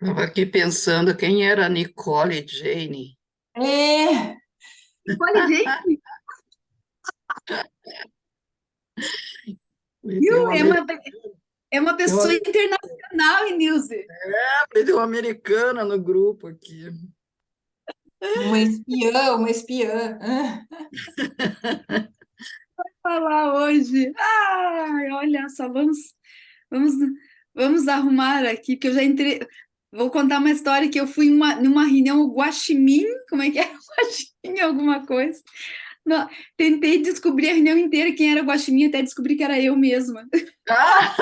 Estava aqui pensando quem era a Nicole Jane. É, Nicole Jane, Me deu viu? um, É uma deu pessoa internacional, Nilce. me deu uma americana no grupo aqui. uma espiã. Falar hoje. Ai, olha só, vamos, vamos arrumar aqui, porque eu já entrei. Vou contar uma história que eu fui numa reunião Guaxinim, como é que é? Guaxinim, alguma coisa. Não, tentei descobrir a reunião inteira quem era Guaxinim, até descobri que era eu mesma. Ah!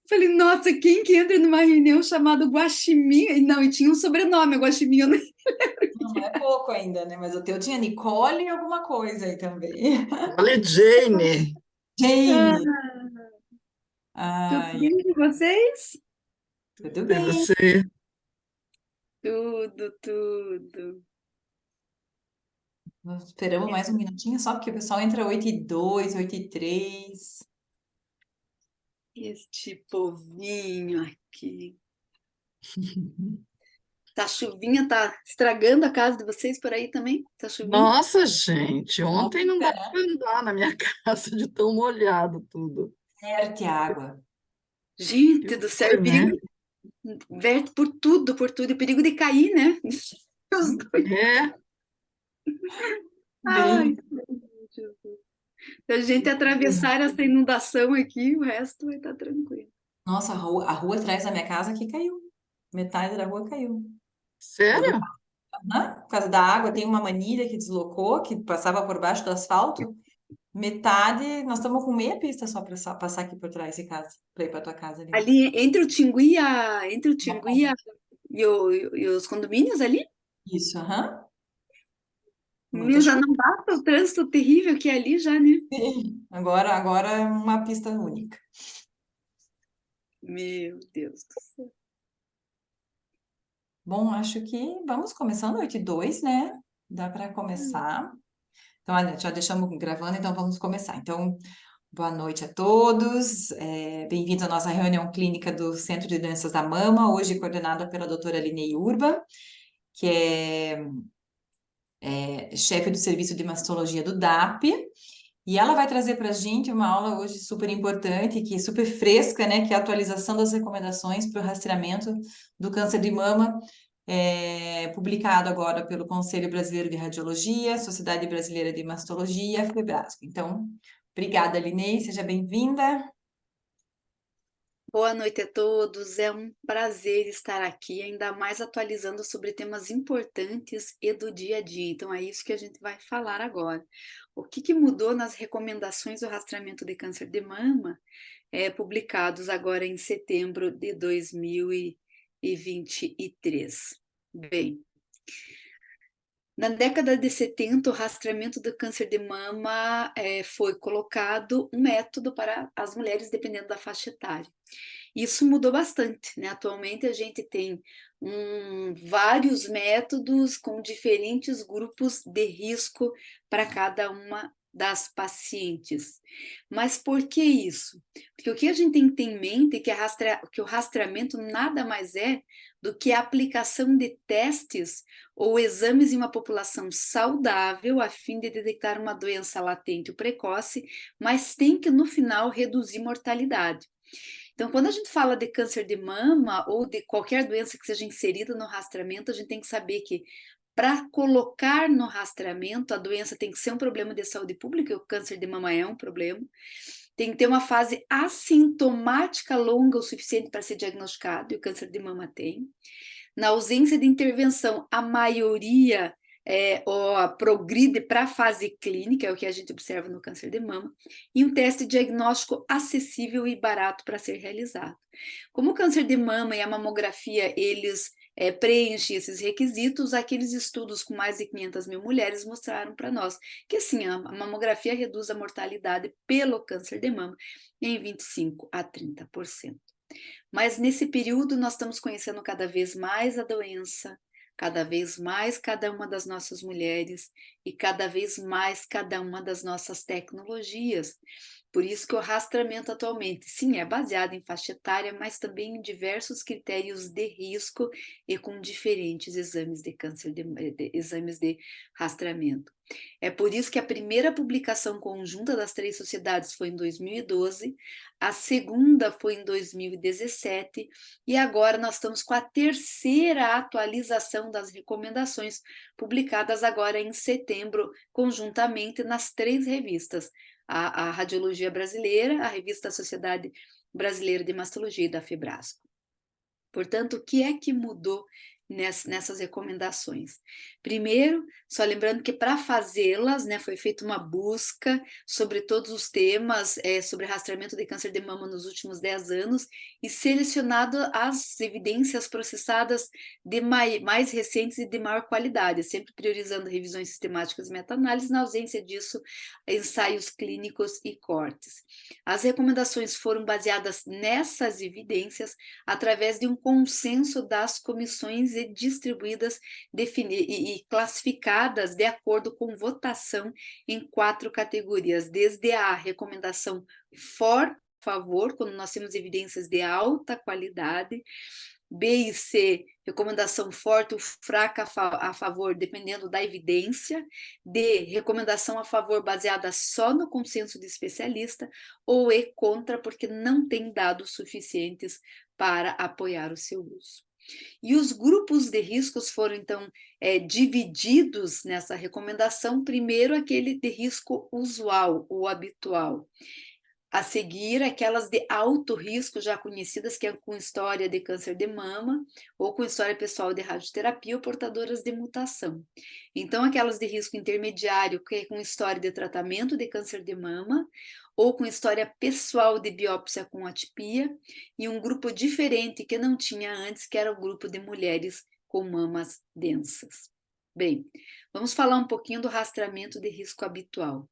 Falei, nossa, quem que entra numa reunião chamada Guaxinim? E não, e tinha um sobrenome, Guaxinim, eu nem lembro o Não que é era. pouco ainda, né? Mas o teu tinha Nicole e alguma coisa aí também. Nicole Jane. Jane. Ah, tudo Ai, bem com vocês? tudo E bem. você? Tudo, tudo. Esperamos mais um minutinho só, porque o pessoal entra 8h02, 8h03. Este povinho aqui. Tá chuvinha, tá estragando a casa de vocês por aí também? Tá chuvinha? Nossa, gente, ontem não Muita, dava né? para andar na minha casa de tão molhado tudo. Verte água. Gente Que do céu, foi, e perigo né? verte por tudo, e perigo de cair, né? Os dois. É, Ai, Bem. Jesus. Se a gente atravessar essa inundação aqui, o resto vai estar tranquilo. Nossa, a rua atrás da minha casa aqui caiu. Metade da rua caiu. sério? Por causa da água, tem uma manilha que deslocou, que passava por baixo do asfalto. Metade, nós estamos com meia pista só para passar aqui por trás de casa, para ir para tua casa ali. Ali entre o Tingui e os condomínios ali, Isso, aham. Muita meu, já chuva. não basta o trânsito terrível que é ali já, né? Sim. Agora é uma pista única. Meu Deus do céu. Bom, acho que vamos começando 8h02, né? Dá para começar. Então, olha, já deixamos gravando, então vamos começar. Então, boa noite a todos. Bem-vindos à nossa reunião clínica do Centro de Doenças da Mama, hoje coordenada pela doutora Aline Urba, que é chefe do serviço de mastologia do DAP. E ela vai trazer para a gente uma aula hoje super importante, que é super fresca, né? Que é a atualização das recomendações para o rastreamento do câncer de mama, publicado agora pelo Conselho Brasileiro de Radiologia, Sociedade Brasileira de Mastologia, a FEBRASCO. Então, obrigada, Linei, seja bem-vinda. Boa noite a todos. É um prazer estar aqui, ainda mais atualizando sobre temas importantes e do dia a dia. Então, é isso que a gente vai falar agora. O que mudou nas recomendações do rastreamento de câncer de mama, publicados agora em setembro de 2023? Bem, na década de 70, o rastreamento do câncer de mama foi colocado um método para as mulheres, dependendo da faixa etária. Isso mudou bastante, né? Atualmente a gente tem vários métodos com diferentes grupos de risco para cada uma das pacientes. Mas por que isso? Porque o que a gente tem que ter em mente é que o rastreamento nada mais é do que a aplicação de testes ou exames em uma população saudável a fim de detectar uma doença latente ou precoce, mas tem que no final reduzir mortalidade. Então, quando a gente fala de câncer de mama ou de qualquer doença que seja inserida no rastreamento, a gente tem que saber que para colocar no rastreamento, a doença tem que ser um problema de saúde pública, o câncer de mama é um problema, tem que ter uma fase assintomática longa o suficiente para ser diagnosticado, e o câncer de mama tem. Na ausência de intervenção, a maioria progride para a fase clínica, é o que a gente observa no câncer de mama, e um teste diagnóstico acessível e barato para ser realizado. Como o câncer de mama e a mamografia, eles preenchem esses requisitos, aqueles estudos com mais de 500 mil mulheres mostraram para nós que assim, a mamografia reduz a mortalidade pelo câncer de mama em 25 a 30%. Mas nesse período nós estamos conhecendo cada vez mais a doença, cada vez mais cada uma das nossas mulheres, e cada vez mais cada uma das nossas tecnologias. Por isso que o rastreamento atualmente, sim, é baseado em faixa etária, mas também em diversos critérios de risco e com diferentes exames de câncer, exames de rastreamento. É por isso que a primeira publicação conjunta das 3 sociedades foi em 2012, a segunda foi em 2017, e agora nós estamos com a terceira atualização das recomendações, publicadas agora em setembro, conjuntamente nas 3 revistas, a Radiologia Brasileira, a revista Sociedade Brasileira de Mastologia e da Febrasco. Portanto, o que é que mudou nessas recomendações? Primeiro, só lembrando que para fazê-las, né, foi feita uma busca sobre todos os temas sobre rastreamento de câncer de mama nos últimos 10 anos e selecionado as evidências processadas de mais recentes e de maior qualidade, sempre priorizando revisões sistemáticas e meta-análises, na ausência disso, ensaios clínicos e cortes. As recomendações foram baseadas nessas evidências através de um consenso das comissões e distribuídas e classificadas de acordo com votação em 4 categorias, desde a recomendação favor, quando nós temos evidências de alta qualidade, B e C, recomendação forte ou fraca a favor, dependendo da evidência, D, recomendação a favor baseada só no consenso de especialista, ou E, contra, porque não tem dados suficientes para apoiar o seu uso. E os grupos de riscos foram, então, divididos nessa recomendação, primeiro aquele de risco usual ou habitual, a seguir aquelas de alto risco já conhecidas, que é com história de câncer de mama, ou com história pessoal de radioterapia ou portadoras de mutação. Então, aquelas de risco intermediário, que é com história de tratamento de câncer de mama, ou com história pessoal de biópsia com atipia, e um grupo diferente que não tinha antes, que era o grupo de mulheres com mamas densas. Bem, vamos falar um pouquinho do rastreamento de risco habitual.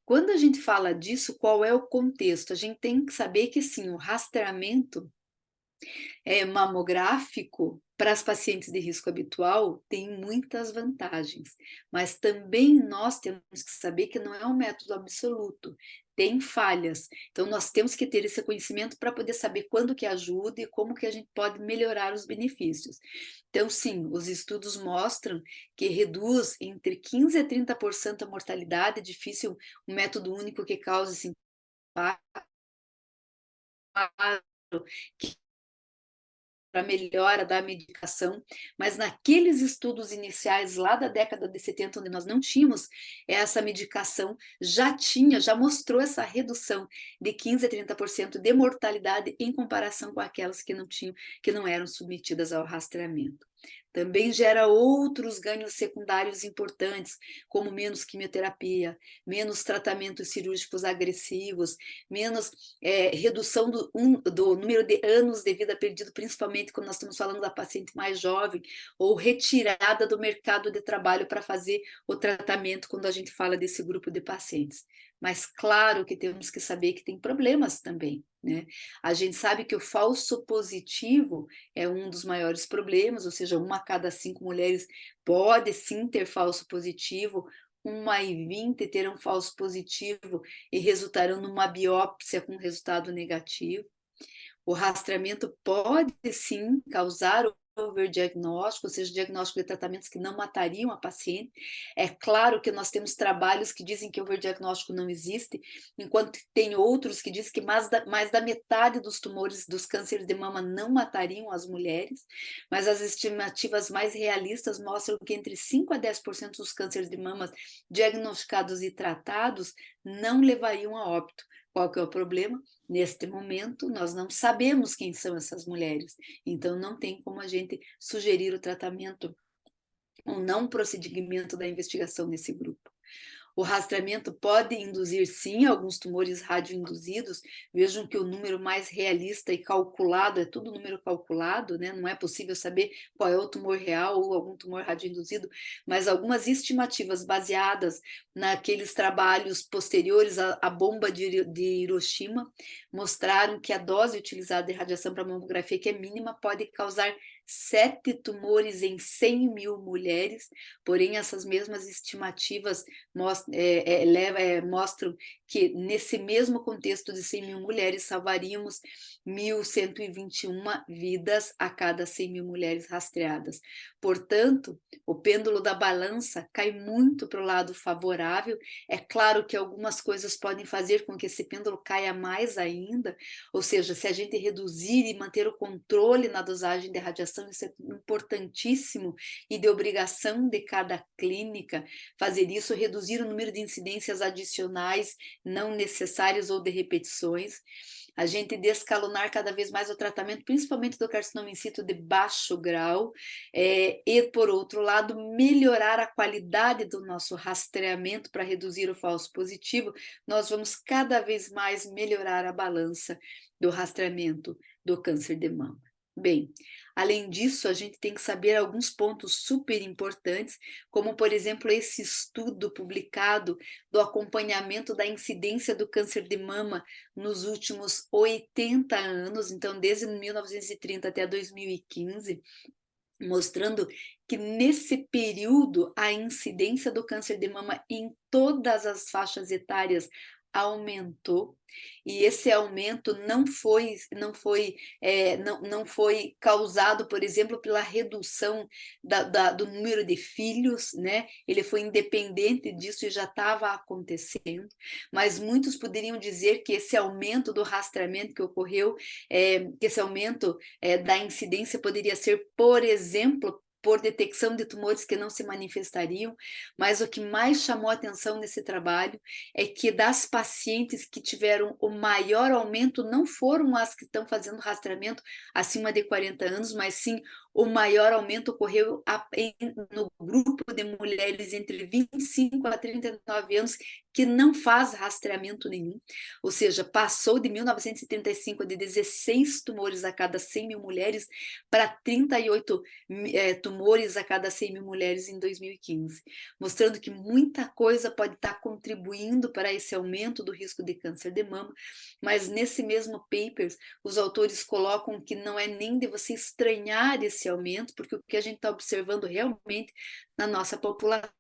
Quando a gente fala disso, qual é o contexto? A gente tem que saber que, sim, o rastreamento mamográfico para as pacientes de risco habitual tem muitas vantagens, mas também nós temos que saber que não é um método absoluto, tem falhas. Então, nós temos que ter esse conhecimento para poder saber quando que ajuda e como que a gente pode melhorar os benefícios. Então, sim, os estudos mostram que reduz entre 15% a 30% a mortalidade. É difícil um método único que cause esse impacto, para melhora da medicação, mas naqueles estudos iniciais lá da década de 70, onde nós não tínhamos essa medicação, já mostrou essa redução de 15% a 30% de mortalidade em comparação com aquelas que não eram submetidas ao rastreamento. Também gera outros ganhos secundários importantes, como menos quimioterapia, menos tratamentos cirúrgicos agressivos, menos redução do número de anos de vida perdido, principalmente quando nós estamos falando da paciente mais jovem, ou retirada do mercado de trabalho para fazer o tratamento quando a gente fala desse grupo de pacientes. Mas claro que temos que saber que tem problemas também, né? A gente sabe que o falso positivo é um dos maiores problemas, ou seja, 1 a cada 5 mulheres pode sim ter falso positivo, 1 em 20 terão falso positivo e resultarão numa biópsia com resultado negativo. O rastreamento pode sim causar overdiagnóstico, ou seja, diagnóstico de tratamentos que não matariam a paciente. É claro que nós temos trabalhos que dizem que o overdiagnóstico não existe, enquanto tem outros que dizem que mais da metade dos tumores, dos cânceres de mama não matariam as mulheres, mas as estimativas mais realistas mostram que entre 5% a 10% dos cânceres de mama diagnosticados e tratados não levariam a óbito. Qual que é o problema? Neste momento, nós não sabemos quem são essas mulheres, então não tem como a gente sugerir o tratamento ou não procedimento da investigação nesse grupo. O rastreamento pode induzir, sim, alguns tumores radioinduzidos. Vejam que o número mais realista e calculado, é tudo número calculado, né? Não é possível saber qual é o tumor real ou algum tumor radioinduzido, mas algumas estimativas baseadas naqueles trabalhos posteriores à bomba de Hiroshima mostraram que a dose utilizada de radiação para mamografia, que é mínima, pode causar 7 tumores em 100 mil mulheres, porém essas mesmas estimativas mostram que nesse mesmo contexto de 100 mil mulheres salvaríamos 1.121 vidas a cada 100 mil mulheres rastreadas. Portanto, o pêndulo da balança cai muito para o lado favorável. É claro que algumas coisas podem fazer com que esse pêndulo caia mais ainda, ou seja, se a gente reduzir e manter o controle na dosagem de radiação, isso é importantíssimo e de obrigação de cada clínica fazer isso, reduzir o número de incidências adicionais não necessárias ou de repetições, a gente descalonar cada vez mais o tratamento, principalmente do carcinoma in situ de baixo grau, e, por outro lado, melhorar a qualidade do nosso rastreamento para reduzir o falso positivo, nós vamos cada vez mais melhorar a balança do rastreamento do câncer de mama. Bem, além disso, a gente tem que saber alguns pontos super importantes, como, por exemplo, esse estudo publicado do acompanhamento da incidência do câncer de mama nos últimos 80 anos, então desde 1930 até 2015, mostrando que nesse período a incidência do câncer de mama em todas as faixas etárias aumentou, e esse aumento não foi causado, por exemplo, pela redução do número de filhos, né? Ele foi independente disso e já estava acontecendo, mas muitos poderiam dizer que esse aumento do rastreamento que ocorreu, que esse aumento da incidência poderia ser, por exemplo, por detecção de tumores que não se manifestariam, mas o que mais chamou a atenção nesse trabalho é que das pacientes que tiveram o maior aumento não foram as que estão fazendo rastreamento acima de 40 anos, mas sim o maior aumento ocorreu no grupo de mulheres entre 25 a 39 anos que não faz rastreamento nenhum, ou seja, passou de 1935 de 16 tumores a cada 100 mil mulheres para 38 tumores a cada 100 mil mulheres em 2015, mostrando que muita coisa pode estar contribuindo para esse aumento do risco de câncer de mama, mas nesse mesmo paper, os autores colocam que não é nem de você estranhar esse aumento, porque o que a gente está observando realmente na nossa população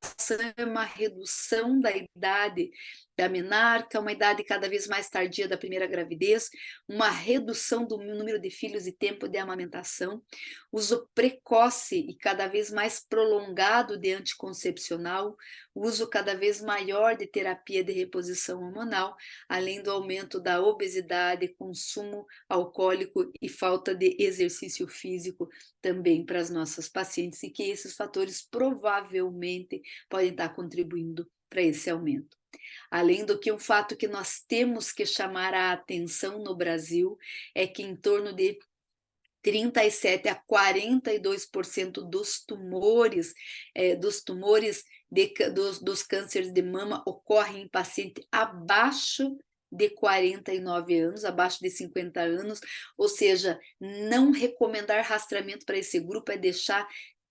é uma redução da idade da menarca, uma idade cada vez mais tardia da primeira gravidez, uma redução do número de filhos e tempo de amamentação, uso precoce e cada vez mais prolongado de anticoncepcional, uso cada vez maior de terapia de reposição hormonal, além do aumento da obesidade, consumo alcoólico e falta de exercício físico também para as nossas pacientes, e que esses fatores provavelmente podem estar contribuindo para esse aumento. Além do que um fato que nós temos que chamar a atenção no Brasil é que em torno de 37 a 42% dos tumores, dos cânceres de mama ocorrem em paciente abaixo de 49 anos, abaixo de 50 anos, ou seja, não recomendar rastreamento para esse grupo é deixar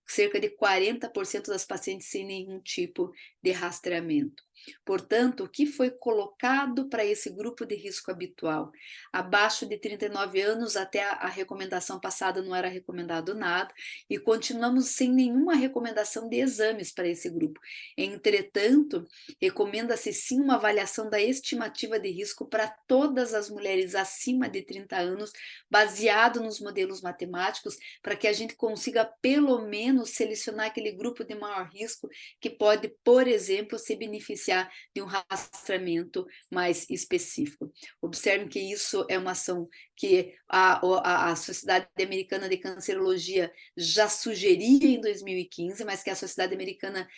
cerca de 40% das pacientes sem nenhum tipo de rastreamento. Portanto, o que foi colocado para esse grupo de risco habitual? Abaixo de 39 anos, até a recomendação passada não era recomendado nada, e continuamos sem nenhuma recomendação de exames para esse grupo. Entretanto, recomenda-se sim uma avaliação da estimativa de risco para todas as mulheres acima de 30 anos, baseado nos modelos matemáticos, para que a gente consiga pelo menos selecionar aquele grupo de maior risco que pode, por exemplo, se beneficiar de um rastreamento mais específico. Observem que isso é uma ação que a Sociedade Americana de Cancerologia já sugeria em 2015, mas que a Sociedade Americana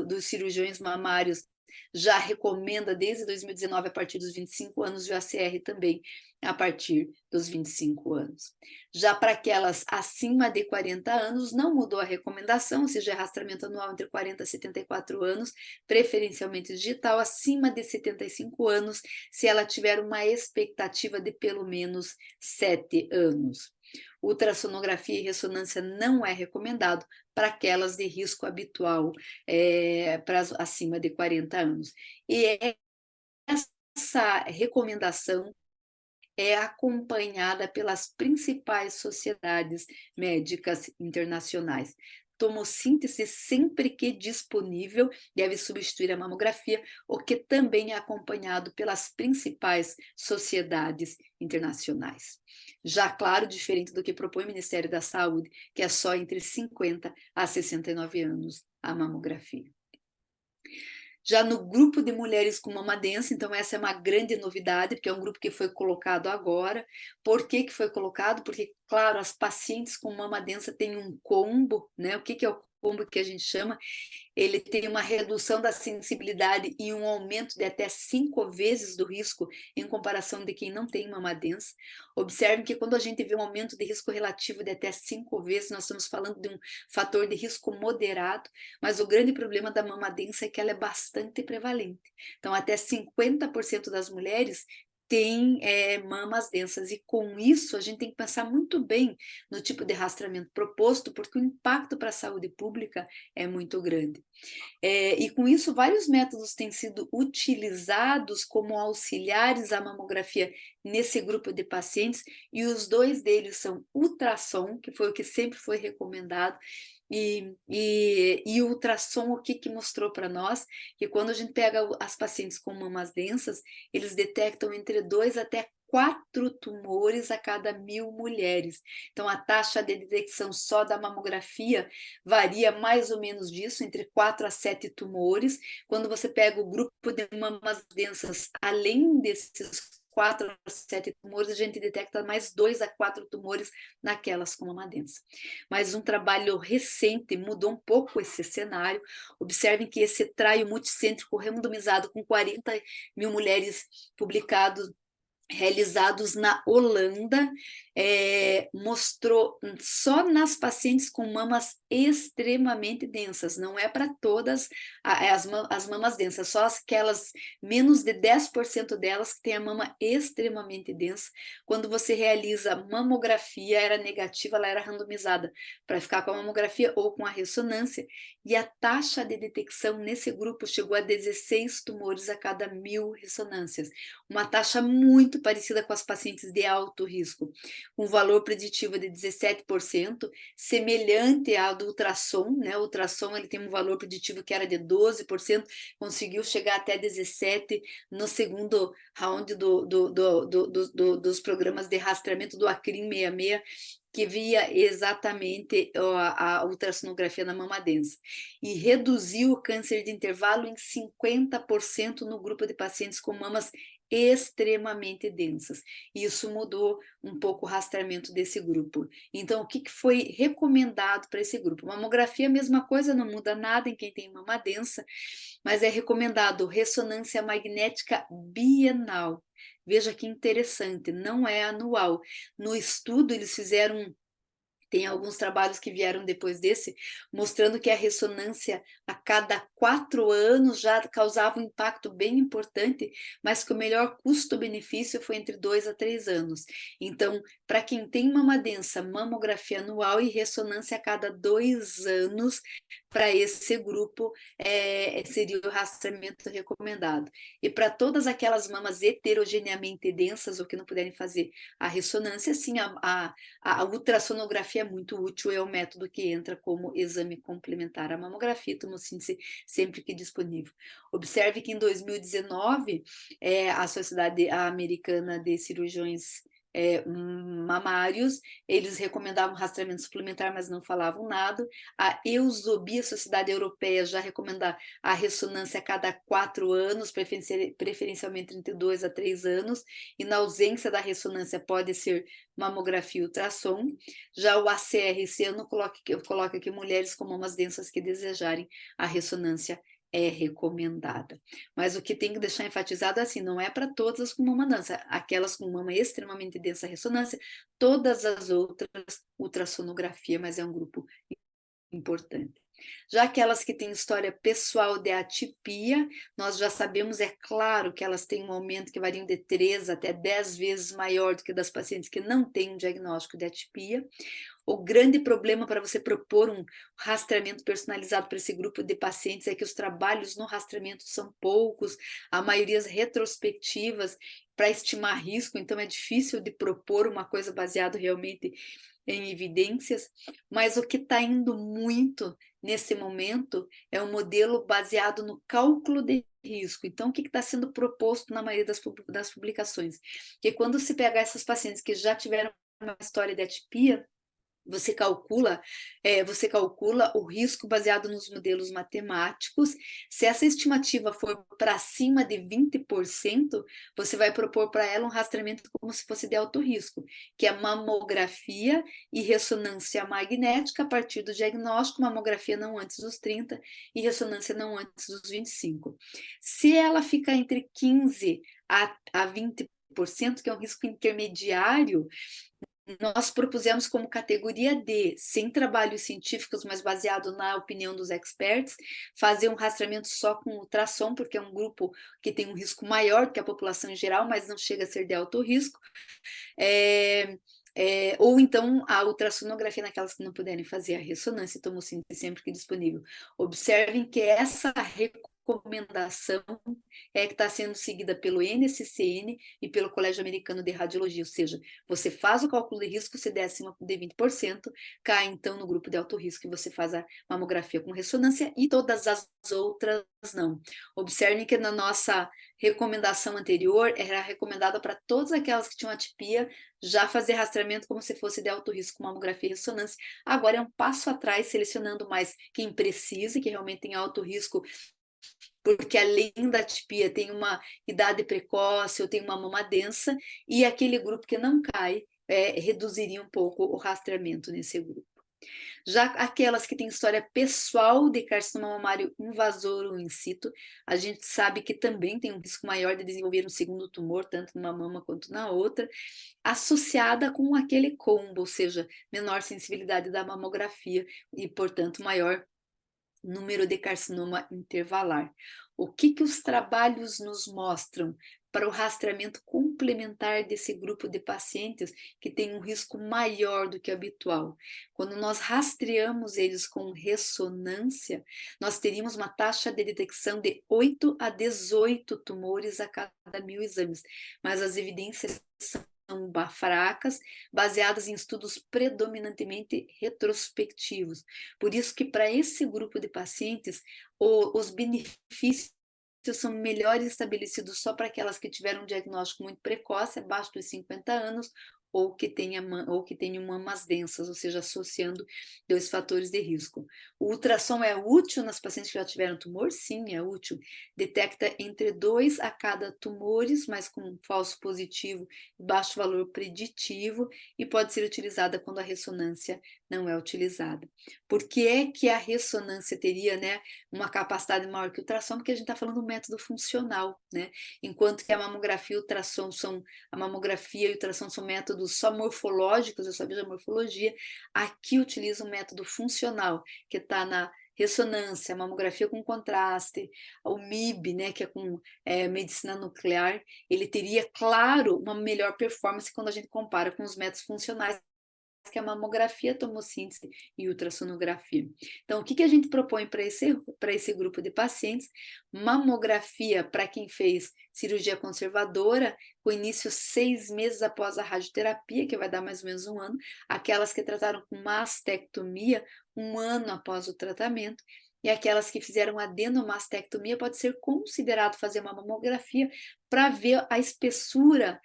dos Cirurgiões Mamários já recomenda desde 2019 a partir dos 25 anos, e o ACR também a partir dos 25 anos. Já para aquelas acima de 40 anos, não mudou a recomendação, ou seja, rastreamento anual entre 40 e 74 anos, preferencialmente digital, acima de 75 anos, se ela tiver uma expectativa de pelo menos 7 anos. Ultrassonografia e ressonância não é recomendado para aquelas de risco habitual, para acima de 40 anos. E essa recomendação é acompanhada pelas principais sociedades médicas internacionais. Tomossíntese, sempre que disponível, deve substituir a mamografia, o que também é acompanhado pelas principais sociedades internacionais. Já, claro, diferente do que propõe o Ministério da Saúde, que é só entre 50 a 69 anos a mamografia. Já no grupo de mulheres com mama densa, então essa é uma grande novidade, porque é um grupo que foi colocado agora. Por que que foi colocado? Porque, claro, as pacientes com mama densa têm um combo, né? O que que é o combo que a gente chama? Ele tem uma redução da sensibilidade e um aumento de até 5 vezes do risco em comparação de quem não tem mama densa. Observem que quando a gente vê um aumento de risco relativo de até 5 vezes, nós estamos falando de um fator de risco moderado, mas o grande problema da mama densa é que ela é bastante prevalente. Então, até 50% das mulheres têm mamas densas, e com isso a gente tem que pensar muito bem no tipo de rastreamento proposto, porque o impacto para a saúde pública é muito grande. E com isso, vários métodos têm sido utilizados como auxiliares à mamografia nesse grupo de pacientes, e os dois deles são ultrassom, que foi o que sempre foi recomendado, e o ultrassom, o que que mostrou para nós? Que quando a gente pega as pacientes com mamas densas, eles detectam entre 2 até 4 tumores a cada 1.000 mulheres. Então, a taxa de detecção só da mamografia varia mais ou menos disso, entre 4 a 7 tumores. Quando você pega o grupo de mamas densas, além desses 4 a 7 tumores, a gente detecta mais 2 a 4 tumores naquelas com mama densa. Mas um trabalho recente mudou um pouco esse cenário. Observem que esse traio multicêntrico randomizado com 40.000 mulheres realizados na Holanda, mostrou só nas pacientes com mamas extremamente densas, não é para todas as mamas densas, só aquelas menos de 10% delas que têm a mama extremamente densa. Quando você realiza mamografia, era negativa, ela era randomizada para ficar com a mamografia ou com a ressonância, e a taxa de detecção nesse grupo chegou a 16 tumores a cada 1.000 ressonâncias, uma taxa muito parecida com as pacientes de alto risco, com valor preditivo de 17%, semelhante ao do ultrassom, né? O ultrassom ele tem um valor preditivo que era de 12%, conseguiu chegar até 17% no segundo round dos programas de rastreamento do ACRIM 66, que via exatamente a ultrassonografia na mama densa, e reduziu o câncer de intervalo em 50% no grupo de pacientes com mamas extremamente densas. Isso mudou um pouco o rastreamento desse grupo. Então, o que foi recomendado para esse grupo? Mamografia, a mesma coisa, não muda nada em quem tem mama densa, mas é recomendado ressonância magnética bienal. Veja que interessante, não é anual. No estudo, eles fizeram. Tem alguns trabalhos que vieram depois desse, mostrando que a ressonância a cada 4 anos já causava um impacto bem importante, mas que o melhor custo-benefício foi entre 2 a 3 anos. Então, para quem tem mama densa, mamografia anual e ressonância a cada 2 anos, para esse grupo seria o rastreamento recomendado. E para todas aquelas mamas heterogeneamente densas, ou que não puderem fazer a ressonância, sim, a ultrassonografia é muito útil, é o método que entra como exame complementar à mamografia, tomossíntese sempre que disponível. Observe que em 2019, a Sociedade Americana de Cirurgiões mamários, eles recomendavam rastreamento suplementar, mas não falavam nada. A EUSOBI, a Sociedade Europeia, já recomenda a ressonância a cada 4 anos, preferencialmente entre 2 a 3 anos, e na ausência da ressonância pode ser mamografia e ultrassom. Já o ACR esse ano coloca aqui mulheres com mamas densas que desejarem a ressonância é recomendada. Mas o que tem que deixar enfatizado é assim, não é para todas as com mama densa, aquelas com mama extremamente densa ressonância, todas as outras ultrassonografia, mas é um grupo importante. Já aquelas que têm história pessoal de atipia, nós já sabemos, é claro, que elas têm um aumento que varia de 3 até 10 vezes maior do que das pacientes que não têm um diagnóstico de atipia. O grande problema para você propor um rastreamento personalizado para esse grupo de pacientes é que os trabalhos no rastreamento são poucos, a maioria retrospectivas para estimar risco, então é difícil de propor uma coisa baseada realmente em evidências, mas o que está indo muito nesse momento é um modelo baseado no cálculo de risco. Então, o que está sendo proposto na maioria das publicações? Que quando se pega essas pacientes que já tiveram uma história de atipia, você calcula o risco baseado nos modelos matemáticos. Se essa estimativa for para cima de 20%, você vai propor para ela um rastreamento como se fosse de alto risco, que é mamografia e ressonância magnética a partir do diagnóstico, mamografia não antes dos 30 e ressonância não antes dos 25. Se ela ficar entre 15% a 20%, que é um risco intermediário, nós propusemos como categoria D, sem trabalhos científicos, mas baseado na opinião dos experts, fazer um rastreamento só com ultrassom, porque é um grupo que tem um risco maior do que a população em geral, mas não chega a ser de alto risco. Ou então a ultrassonografia naquelas que não puderem fazer a ressonância e tomossíntese sempre que disponível. Observem que essa recomendação é que está sendo seguida pelo NSCN e pelo Colégio Americano de Radiologia, ou seja, você faz o cálculo de risco, se der acima de 20%, cai então no grupo de alto risco e você faz a mamografia com ressonância e todas as outras não. Observem que na nossa recomendação anterior era recomendada para todas aquelas que tinham atipia já fazer rastreamento como se fosse de alto risco, mamografia e ressonância. Agora é um passo atrás, selecionando mais quem precisa, que realmente tem alto risco, porque além da atipia tem uma idade precoce ou tem uma mama densa, e aquele grupo que não cai reduziria um pouco o rastreamento nesse grupo. Já aquelas que têm história pessoal de carcinoma mamário invasor ou in situ, a gente sabe que também tem um risco maior de desenvolver um segundo tumor, tanto numa mama quanto na outra, associada com aquele combo, ou seja, menor sensibilidade da mamografia e, portanto, maior número de carcinoma intervalar. O que os trabalhos nos mostram para o rastreamento complementar desse grupo de pacientes que tem um risco maior do que o habitual? Quando nós rastreamos eles com ressonância, nós teríamos uma taxa de detecção de 8 a 18 tumores a cada 1000 exames, mas as evidências são fracas, baseadas em estudos predominantemente retrospectivos. Por isso que para esse grupo de pacientes, os benefícios são melhores estabelecidos só para aquelas que tiveram um diagnóstico muito precoce, abaixo dos 50 anos, ou que tenham mamas densas, ou seja, associando 2 fatores de risco. O ultrassom é útil nas pacientes que já tiveram tumor? Sim, é útil. Detecta entre 2 a cada tumores, mas com falso positivo e baixo valor preditivo, e pode ser utilizada quando a ressonância não é utilizada. Por que é que a ressonância teria, né, uma capacidade maior que o ultrassom? Porque a gente está falando do método funcional, né? Enquanto que a mamografia e o ultrassom são métodos só morfológicos, eu só vejo a morfologia, aqui utiliza um método funcional, que está na ressonância, mamografia com contraste, o MIB, né, que é com medicina nuclear, ele teria, claro, uma melhor performance quando a gente compara com os métodos funcionais, que é a mamografia, tomossíntese e ultrassonografia. Então, o que a gente propõe para esse grupo de pacientes? Mamografia para quem fez cirurgia conservadora, com início 6 meses após a radioterapia, que vai dar mais ou menos 1 ano, aquelas que trataram com mastectomia, 1 ano após o tratamento, e aquelas que fizeram adenomastectomia, pode ser considerado fazer uma mamografia para ver a espessura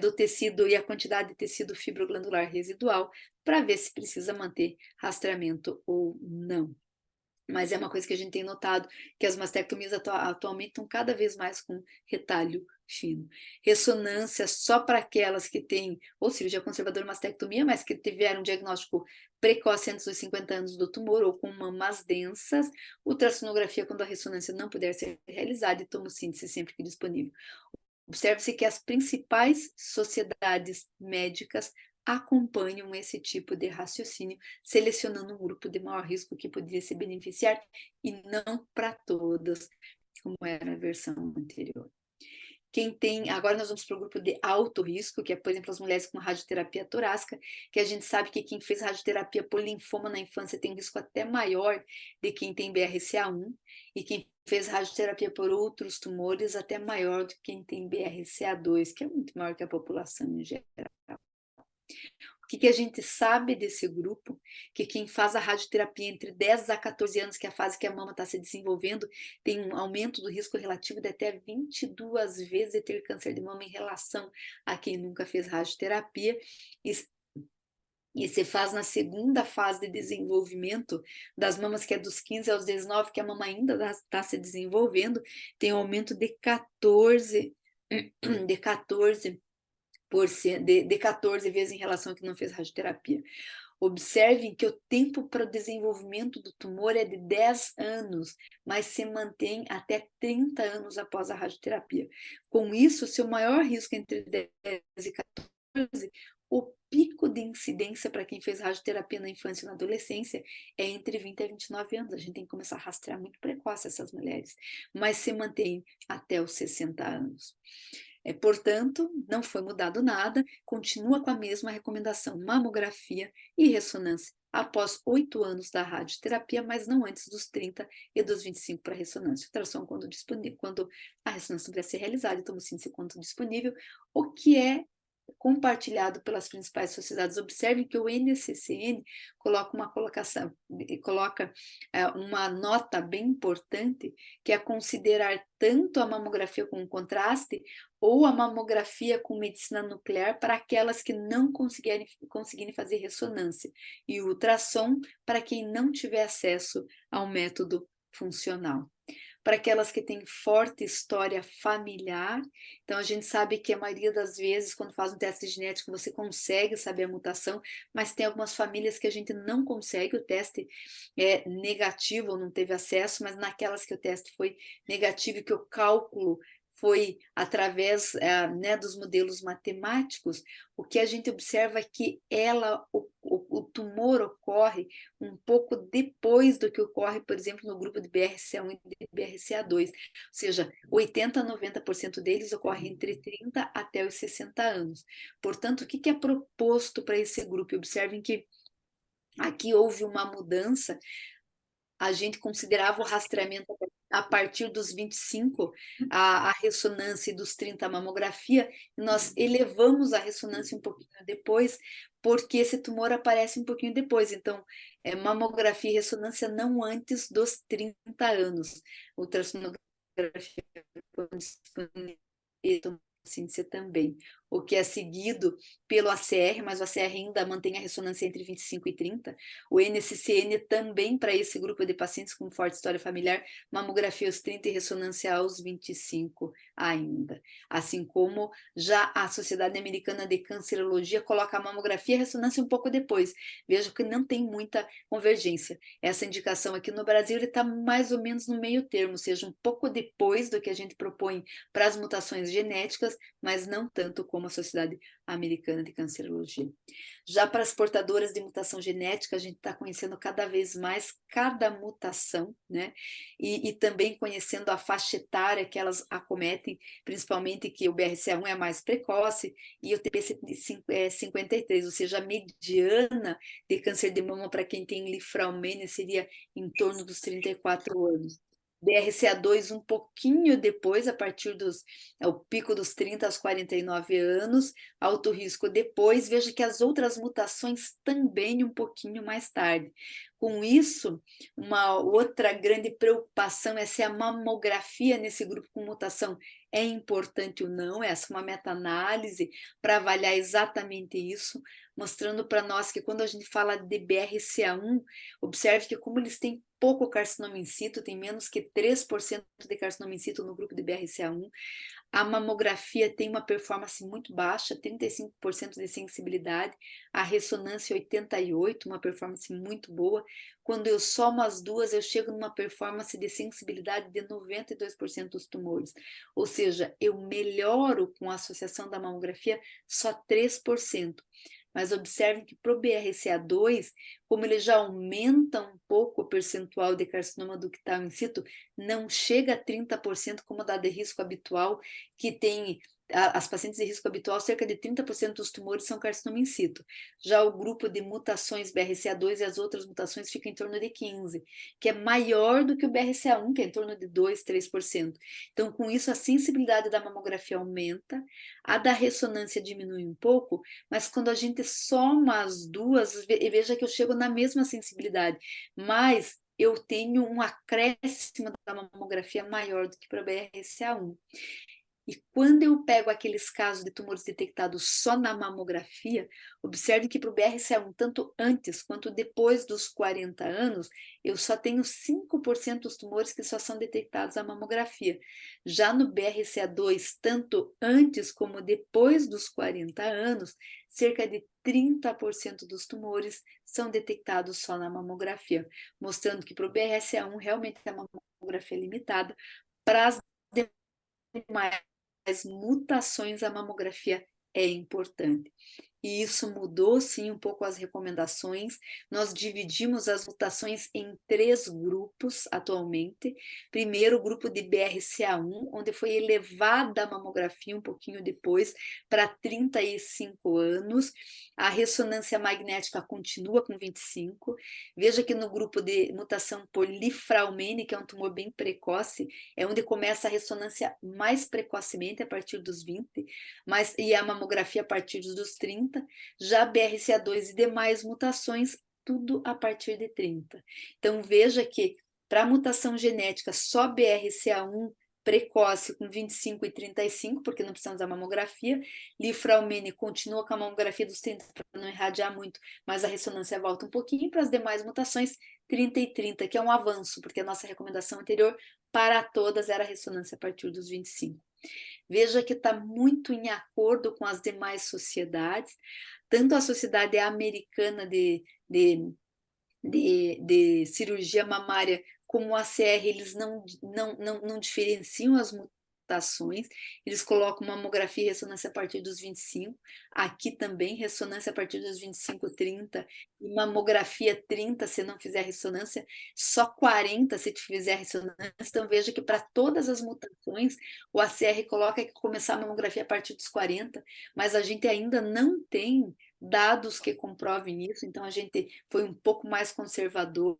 do tecido e a quantidade de tecido fibroglandular residual, para ver se precisa manter rastreamento ou não. Mas é uma coisa que a gente tem notado, que as mastectomias atualmente estão cada vez mais com retalho fino. Ressonância só para aquelas que têm ou cirurgia conservadora, mastectomia, mas que tiveram um diagnóstico precoce antes dos 50 anos do tumor ou com mamas densas, ultrassonografia quando a ressonância não puder ser realizada e tomossíntese sempre que disponível. Observe-se que as principais sociedades médicas acompanham esse tipo de raciocínio, selecionando um grupo de maior risco que poderia se beneficiar e não para todas, como era a versão anterior. Agora nós vamos para o grupo de alto risco, que é, por exemplo, as mulheres com radioterapia torácica, que a gente sabe que quem fez radioterapia por linfoma na infância tem um risco até maior de quem tem BRCA1, e quem fez radioterapia por outros tumores até maior do que quem tem BRCA2, que é muito maior que a população em geral. O que a gente sabe desse grupo? Que quem faz a radioterapia entre 10 a 14 anos, que é a fase que a mama está se desenvolvendo, tem um aumento do risco relativo de até 22 vezes de ter câncer de mama em relação a quem nunca fez radioterapia. E se faz na segunda fase de desenvolvimento das mamas, que é dos 15 aos 19, que a mama ainda está se desenvolvendo, tem um aumento de 14 vezes em relação a quem não fez radioterapia. Observem que o tempo para o desenvolvimento do tumor é de 10 anos, mas se mantém até 30 anos após a radioterapia. Com isso, seu maior risco entre 10 e 14, o pico de incidência para quem fez radioterapia na infância e na adolescência é entre 20 a 29 anos. A gente tem que começar a rastrear muito precoce essas mulheres, mas se mantém até os 60 anos. Portanto, não foi mudado nada, continua com a mesma recomendação: mamografia e ressonância após 8 anos da radioterapia, mas não antes dos 30 e dos 25 para ressonância. Ultrassom quando a ressonância puder ser realizada, e tomocínese quando disponível, o que é compartilhado pelas principais sociedades. Observe que o NCCN coloca uma nota bem importante, que é considerar tanto a mamografia com contraste ou a mamografia com medicina nuclear para aquelas que não conseguirem fazer ressonância, e o ultrassom para quem não tiver acesso ao método funcional. Para aquelas que têm forte história familiar, então a gente sabe que a maioria das vezes, quando faz um teste genético, você consegue saber a mutação, mas tem algumas famílias que a gente não consegue, o teste é negativo ou não teve acesso, mas naquelas que o teste foi negativo e que o cálculo foi através dos modelos matemáticos, o que a gente observa é que o tumor ocorre um pouco depois do que ocorre, por exemplo, no grupo de BRCA1 e de BRCA2, ou seja, 80% a 90% deles ocorre entre 30 até os 60 anos. Portanto, o que é proposto para esse grupo? Observem que aqui houve uma mudança. A gente considerava o rastreamento a partir dos 25, a ressonância, e dos 30 a mamografia, e nós elevamos a ressonância um pouquinho depois, porque esse tumor aparece um pouquinho depois. Então, mamografia e ressonância não antes dos 30 anos. Ultrassonografia e tomocínese também, o que é seguido pelo ACR, mas o ACR ainda mantém a ressonância entre 25 e 30. O NCCN também, para esse grupo de pacientes com forte história familiar, mamografia aos 30 e ressonância aos 25 ainda. Assim como já a Sociedade Americana de Cancerologia coloca a mamografia e a ressonância um pouco depois. Veja que não tem muita convergência. Essa indicação aqui no Brasil está mais ou menos no meio termo, ou seja, um pouco depois do que a gente propõe para as mutações genéticas, mas não tanto como a Sociedade Americana de Cancerologia. Já para as portadoras de mutação genética, a gente está conhecendo cada vez mais cada mutação, né? E também conhecendo a faixa etária que elas acometem, principalmente que o BRCA1 é mais precoce e o TP é 53, ou seja, a mediana de câncer de mama para quem tem Lifraumene seria em torno dos 34 anos. BRCA2 um pouquinho depois, a partir o pico dos 30 aos 49 anos, alto risco depois. Veja que as outras mutações também um pouquinho mais tarde. Com isso, uma outra grande preocupação é se a mamografia nesse grupo com mutação é importante ou não. Essa é uma meta-análise para avaliar exatamente isso, mostrando para nós que quando a gente fala de BRCA1, observe que como eles têm pouco carcinoma in situ, tem menos que 3% de carcinoma in situ no grupo de BRCA1, a mamografia tem uma performance muito baixa, 35% de sensibilidade, a ressonância 88%, uma performance muito boa. Quando eu somo as duas, eu chego numa performance de sensibilidade de 92% dos tumores. Ou seja, eu melhoro com a associação da mamografia só 3%. mas observem que para o BRCA2, como ele já aumenta um pouco o percentual de carcinoma ductal in situ, não chega a 30% como dado de risco habitual, que tem as pacientes de risco habitual, cerca de 30% dos tumores são carcinoma in situ. Já o grupo de mutações BRCA2 e as outras mutações fica em torno de 15%, que é maior do que o BRCA1, que é em torno de 2, 3%. Então, com isso, a sensibilidade da mamografia aumenta, a da ressonância diminui um pouco, mas quando a gente soma as duas, veja que eu chego na mesma sensibilidade, mas eu tenho um acréscimo da mamografia maior do que para o BRCA1. E quando eu pego aqueles casos de tumores detectados só na mamografia, observe que para o BRCA1, tanto antes quanto depois dos 40 anos, eu só tenho 5% dos tumores que só são detectados na mamografia. Já no BRCA2, tanto antes como depois dos 40 anos, cerca de 30% dos tumores são detectados só na mamografia, mostrando que para o BRCA1 realmente é uma mamografia limitada. Para as demais mutações, a mamografia é importante. E isso mudou, sim, um pouco as recomendações. Nós dividimos as mutações em 3 grupos atualmente. Primeiro, o grupo de BRCA1, onde foi elevada a mamografia um pouquinho depois para 35 anos. A ressonância magnética continua com 25. Veja que no grupo de mutação por Lifraumene, que é um tumor bem precoce, é onde começa a ressonância mais precocemente, a partir dos 20, e a mamografia a partir dos 30. Já BRCA2 e demais mutações, tudo a partir de 30. Então, veja que para a mutação genética, só BRCA1 precoce com 25 e 35, porque não precisamos da mamografia. Lifraumene continua com a mamografia dos 30 para não irradiar muito, mas a ressonância volta um pouquinho. Para as demais mutações, 30 e 30, que é um avanço, porque a nossa recomendação anterior para todas era a ressonância a partir dos 25. Veja que está muito em acordo com as demais sociedades, tanto a Sociedade Americana de Cirurgia Mamária como a ACR, eles não diferenciam as mutações, eles colocam mamografia e ressonância a partir dos 25, aqui também ressonância a partir dos 25, 30, e mamografia 30 se não fizer ressonância, só 40 se fizer ressonância. Então veja que para todas as mutações o ACR coloca que começar a mamografia a partir dos 40, mas a gente ainda não tem dados que comprovem isso, então a gente foi um pouco mais conservador,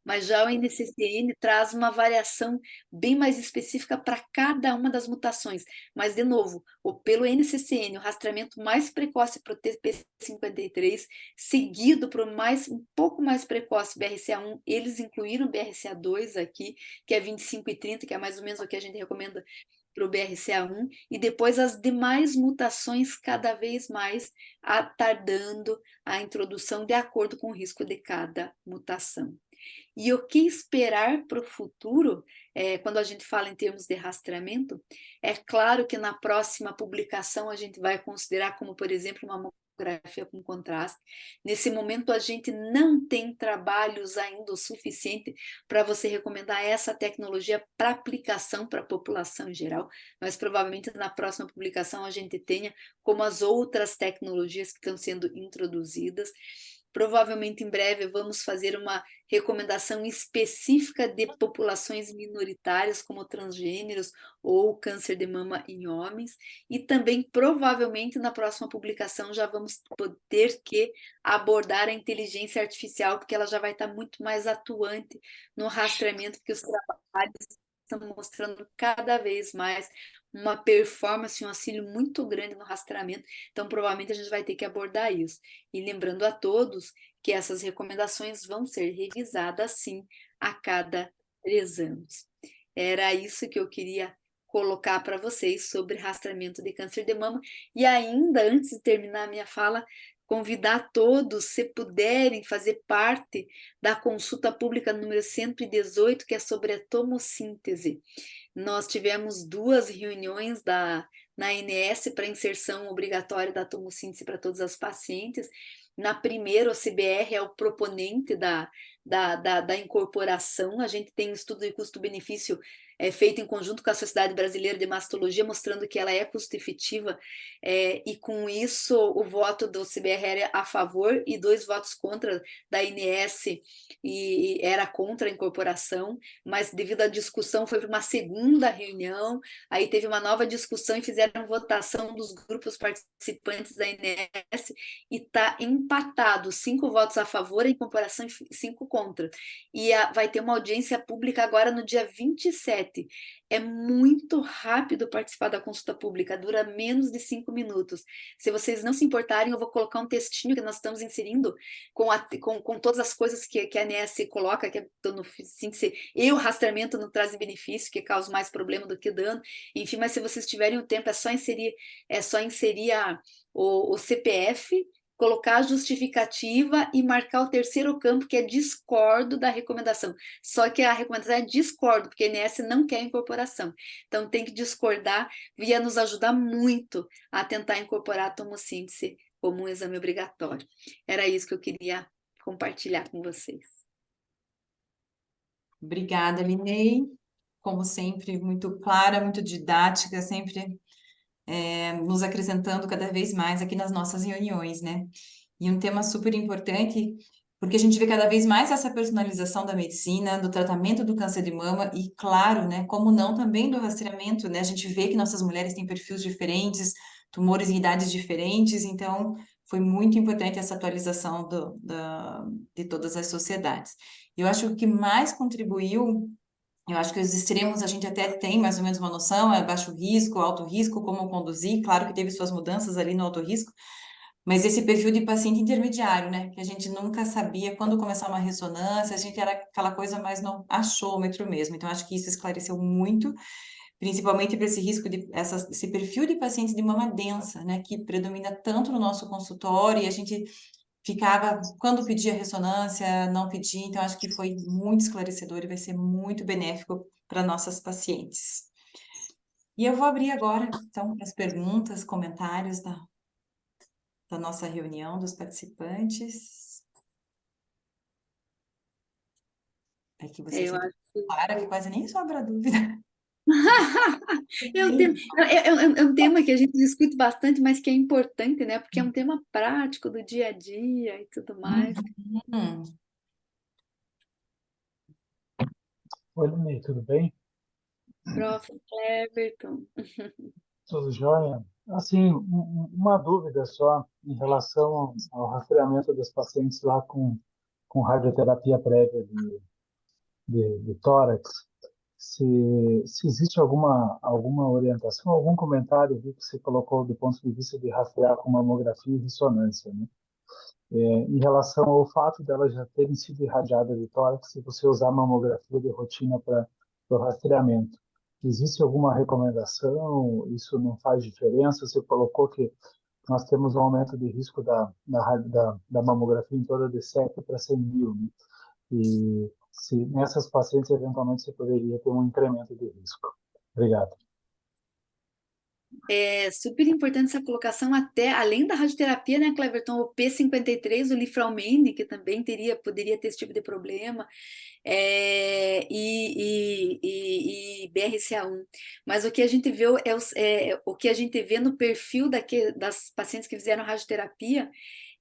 mas já o NCCN traz uma variação bem mais específica para cada uma das mutações. Mas, de novo, pelo NCCN, o rastreamento mais precoce para o TP53, seguido por um pouco mais precoce BRCA1, eles incluíram o BRCA2 aqui, que é 25 e 30, que é mais ou menos o que a gente recomenda para o BRCA1, e depois as demais mutações cada vez mais tardando a introdução de acordo com o risco de cada mutação. E o que esperar para o futuro, quando a gente fala em termos de rastreamento, é claro que na próxima publicação a gente vai considerar como, por exemplo, uma mamografia com contraste. Nesse momento a gente não tem trabalhos ainda o suficiente para você recomendar essa tecnologia para aplicação para a população em geral, mas provavelmente na próxima publicação a gente tenha como as outras tecnologias que estão sendo introduzidas. Provavelmente em breve vamos fazer uma recomendação específica de populações minoritárias, como transgêneros ou câncer de mama em homens, e também provavelmente na próxima publicação já vamos ter que abordar a inteligência artificial, porque ela já vai estar muito mais atuante no rastreamento, porque os trabalhos estão mostrando cada vez mais uma performance, um auxílio muito grande no rastreamento, então provavelmente a gente vai ter que abordar isso. E lembrando a todos que essas recomendações vão ser revisadas, sim, a cada 3 anos. Era isso que eu queria colocar para vocês sobre rastreamento de câncer de mama. E ainda, antes de terminar a minha fala, convidar todos, se puderem, fazer parte da consulta pública número 118, que é sobre a tomossíntese. Nós tivemos 2 reuniões na ANS para inserção obrigatória da tomossíntese para todas as pacientes. Na primeira, o CBR é o proponente da incorporação. A gente tem um estudo de custo-benefício feito em conjunto com a Sociedade Brasileira de Mastologia, mostrando que ela é custo-efetiva, e com isso o voto do CBR era a favor e 2 votos contra da ANS, e era contra a incorporação, mas devido à discussão foi para uma segunda reunião, aí teve uma nova discussão e fizeram votação dos grupos participantes da ANS, e está empatado, 5 votos a favor, a incorporação e 5 contra. E vai ter uma audiência pública agora no dia 27. É muito rápido participar da consulta pública, dura menos de 5 minutos. Se vocês não se importarem, eu vou colocar um textinho que nós estamos inserindo com todas as coisas que a ANS coloca, que é no síntese, e o rastreamento não traz benefício, que causa mais problema do que dano. Enfim, mas se vocês tiverem o tempo, é só inserir o CPF, colocar a justificativa e marcar o terceiro campo, que é discordo da recomendação. Só que a recomendação é discordo, porque a ANS não quer incorporação. Então tem que discordar, ia nos ajudar muito a tentar incorporar a tomossíntese como um exame obrigatório. Era isso que eu queria compartilhar com vocês. Obrigada, Linei. Como sempre, muito clara, muito didática, sempre nos acrescentando cada vez mais aqui nas nossas reuniões, né? E um tema super importante, porque a gente vê cada vez mais essa personalização da medicina, do tratamento do câncer de mama e, claro, né, como não também do rastreamento, né? A gente vê que nossas mulheres têm perfis diferentes, tumores em idades diferentes, então foi muito importante essa atualização de todas as sociedades. Eu acho que o que mais contribuiu, eu acho que os extremos a gente até tem mais ou menos uma noção, é baixo risco, alto risco, como conduzir, claro que teve suas mudanças ali no alto risco, mas esse perfil de paciente intermediário, né, que a gente nunca sabia quando começar uma ressonância, a gente era aquela coisa mais no achômetro mesmo, então acho que isso esclareceu muito, principalmente para esse risco esse perfil de pacientes de mama densa, né, que predomina tanto no nosso consultório, e a gente ficava, quando pedia ressonância, não pedia, então acho que foi muito esclarecedor e vai ser muito benéfico para nossas pacientes. E eu vou abrir agora, então, as perguntas, comentários da nossa reunião, dos participantes. Aqui você Eu fica acho clara, que quase nem sobra dúvida. É um tema que a gente discute bastante, mas que é importante, né? Porque é um tema prático do dia a dia e tudo mais. Uhum. Oi, Lili, tudo bem? Prof. Cleverton. Tudo jóia? Assim, uma dúvida só em relação ao rastreamento dos pacientes lá com radioterapia prévia de tórax. Se existe alguma orientação, algum comentário que você colocou do ponto de vista de rastrear com mamografia e ressonância, né? Em relação ao fato delas já terem sido irradiadas de tórax, se você usar mamografia de rotina para o rastreamento. Existe alguma recomendação? Isso não faz diferença? Você colocou que nós temos um aumento de risco da mamografia em torno de 7 para 100 mil, né? E se nessas pacientes, eventualmente, você poderia ter um incremento de risco. Obrigado. É super importante essa colocação, até além da radioterapia, né, Cleverton? O P53, o Lifralmene, que também poderia ter esse tipo de problema, e BRCA1. Mas o que a gente vê o que a gente vê no perfil das pacientes que fizeram radioterapia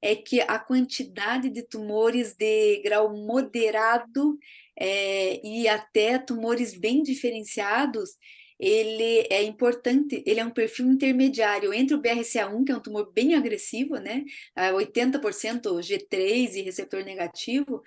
é que a quantidade de tumores de grau moderado, e até tumores bem diferenciados, ele é importante, ele é um perfil intermediário entre o BRCA1, que é um tumor bem agressivo, né, 80% G3 e receptor negativo,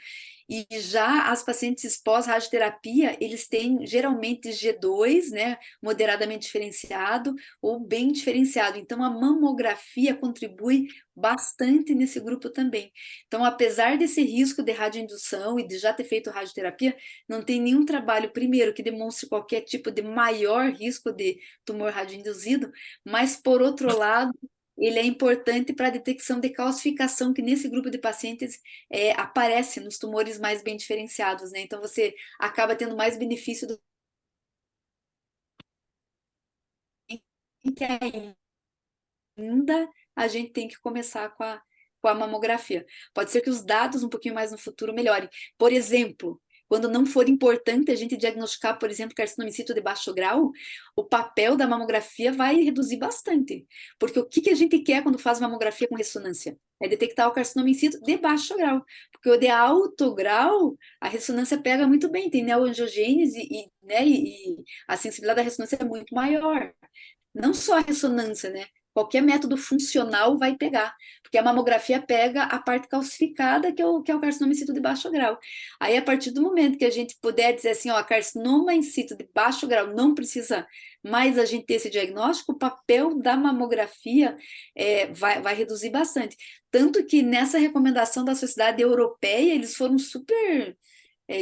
e já as pacientes pós-radioterapia, eles têm geralmente G2, né, moderadamente diferenciado ou bem diferenciado. Então, a mamografia contribui bastante nesse grupo também. Então, apesar desse risco de radioindução e de já ter feito radioterapia, não tem nenhum trabalho, primeiro, que demonstre qualquer tipo de maior risco de tumor radioinduzido, mas, por outro lado, ele é importante para a detecção de calcificação, que nesse grupo de pacientes aparece nos tumores mais bem diferenciados, né? Então você acaba tendo mais benefício do que ainda a gente tem que começar com a mamografia. Pode ser que os dados um pouquinho mais no futuro melhorem. Por exemplo, quando não for importante a gente diagnosticar, por exemplo, carcinoma in situ de baixo grau, o papel da mamografia vai reduzir bastante. Porque o que a gente quer quando faz mamografia com ressonância? É detectar o carcinoma in situ de baixo grau. Porque o de alto grau, a ressonância pega muito bem, tem neoangiogênese né, e a sensibilidade da ressonância é muito maior. Não só a ressonância, né? Qualquer método funcional vai pegar, porque a mamografia pega a parte calcificada, que é o carcinoma in situ de baixo grau. Aí, a partir do momento que a gente puder dizer assim, ó, carcinoma in situ de baixo grau, não precisa mais a gente ter esse diagnóstico, o papel da mamografia vai reduzir bastante. Tanto que nessa recomendação da Sociedade Europeia, eles foram super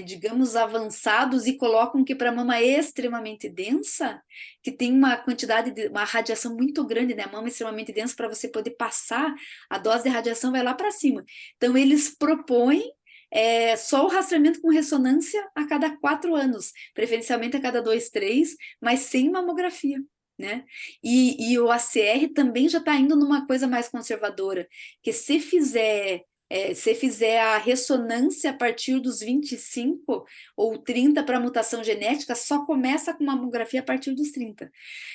digamos, avançados e colocam que para mama extremamente densa, que tem uma quantidade de uma radiação muito grande, né? A mama extremamente densa, para você poder passar, a dose de radiação vai lá para cima. Então, eles propõem só o rastreamento com ressonância a cada 4 anos, preferencialmente a cada 2, 3, mas sem mamografia. Né? E o ACR também já está indo numa coisa mais conservadora, que se fizer a ressonância a partir dos 25 ou 30 para mutação genética, só começa com mamografia a partir dos 30.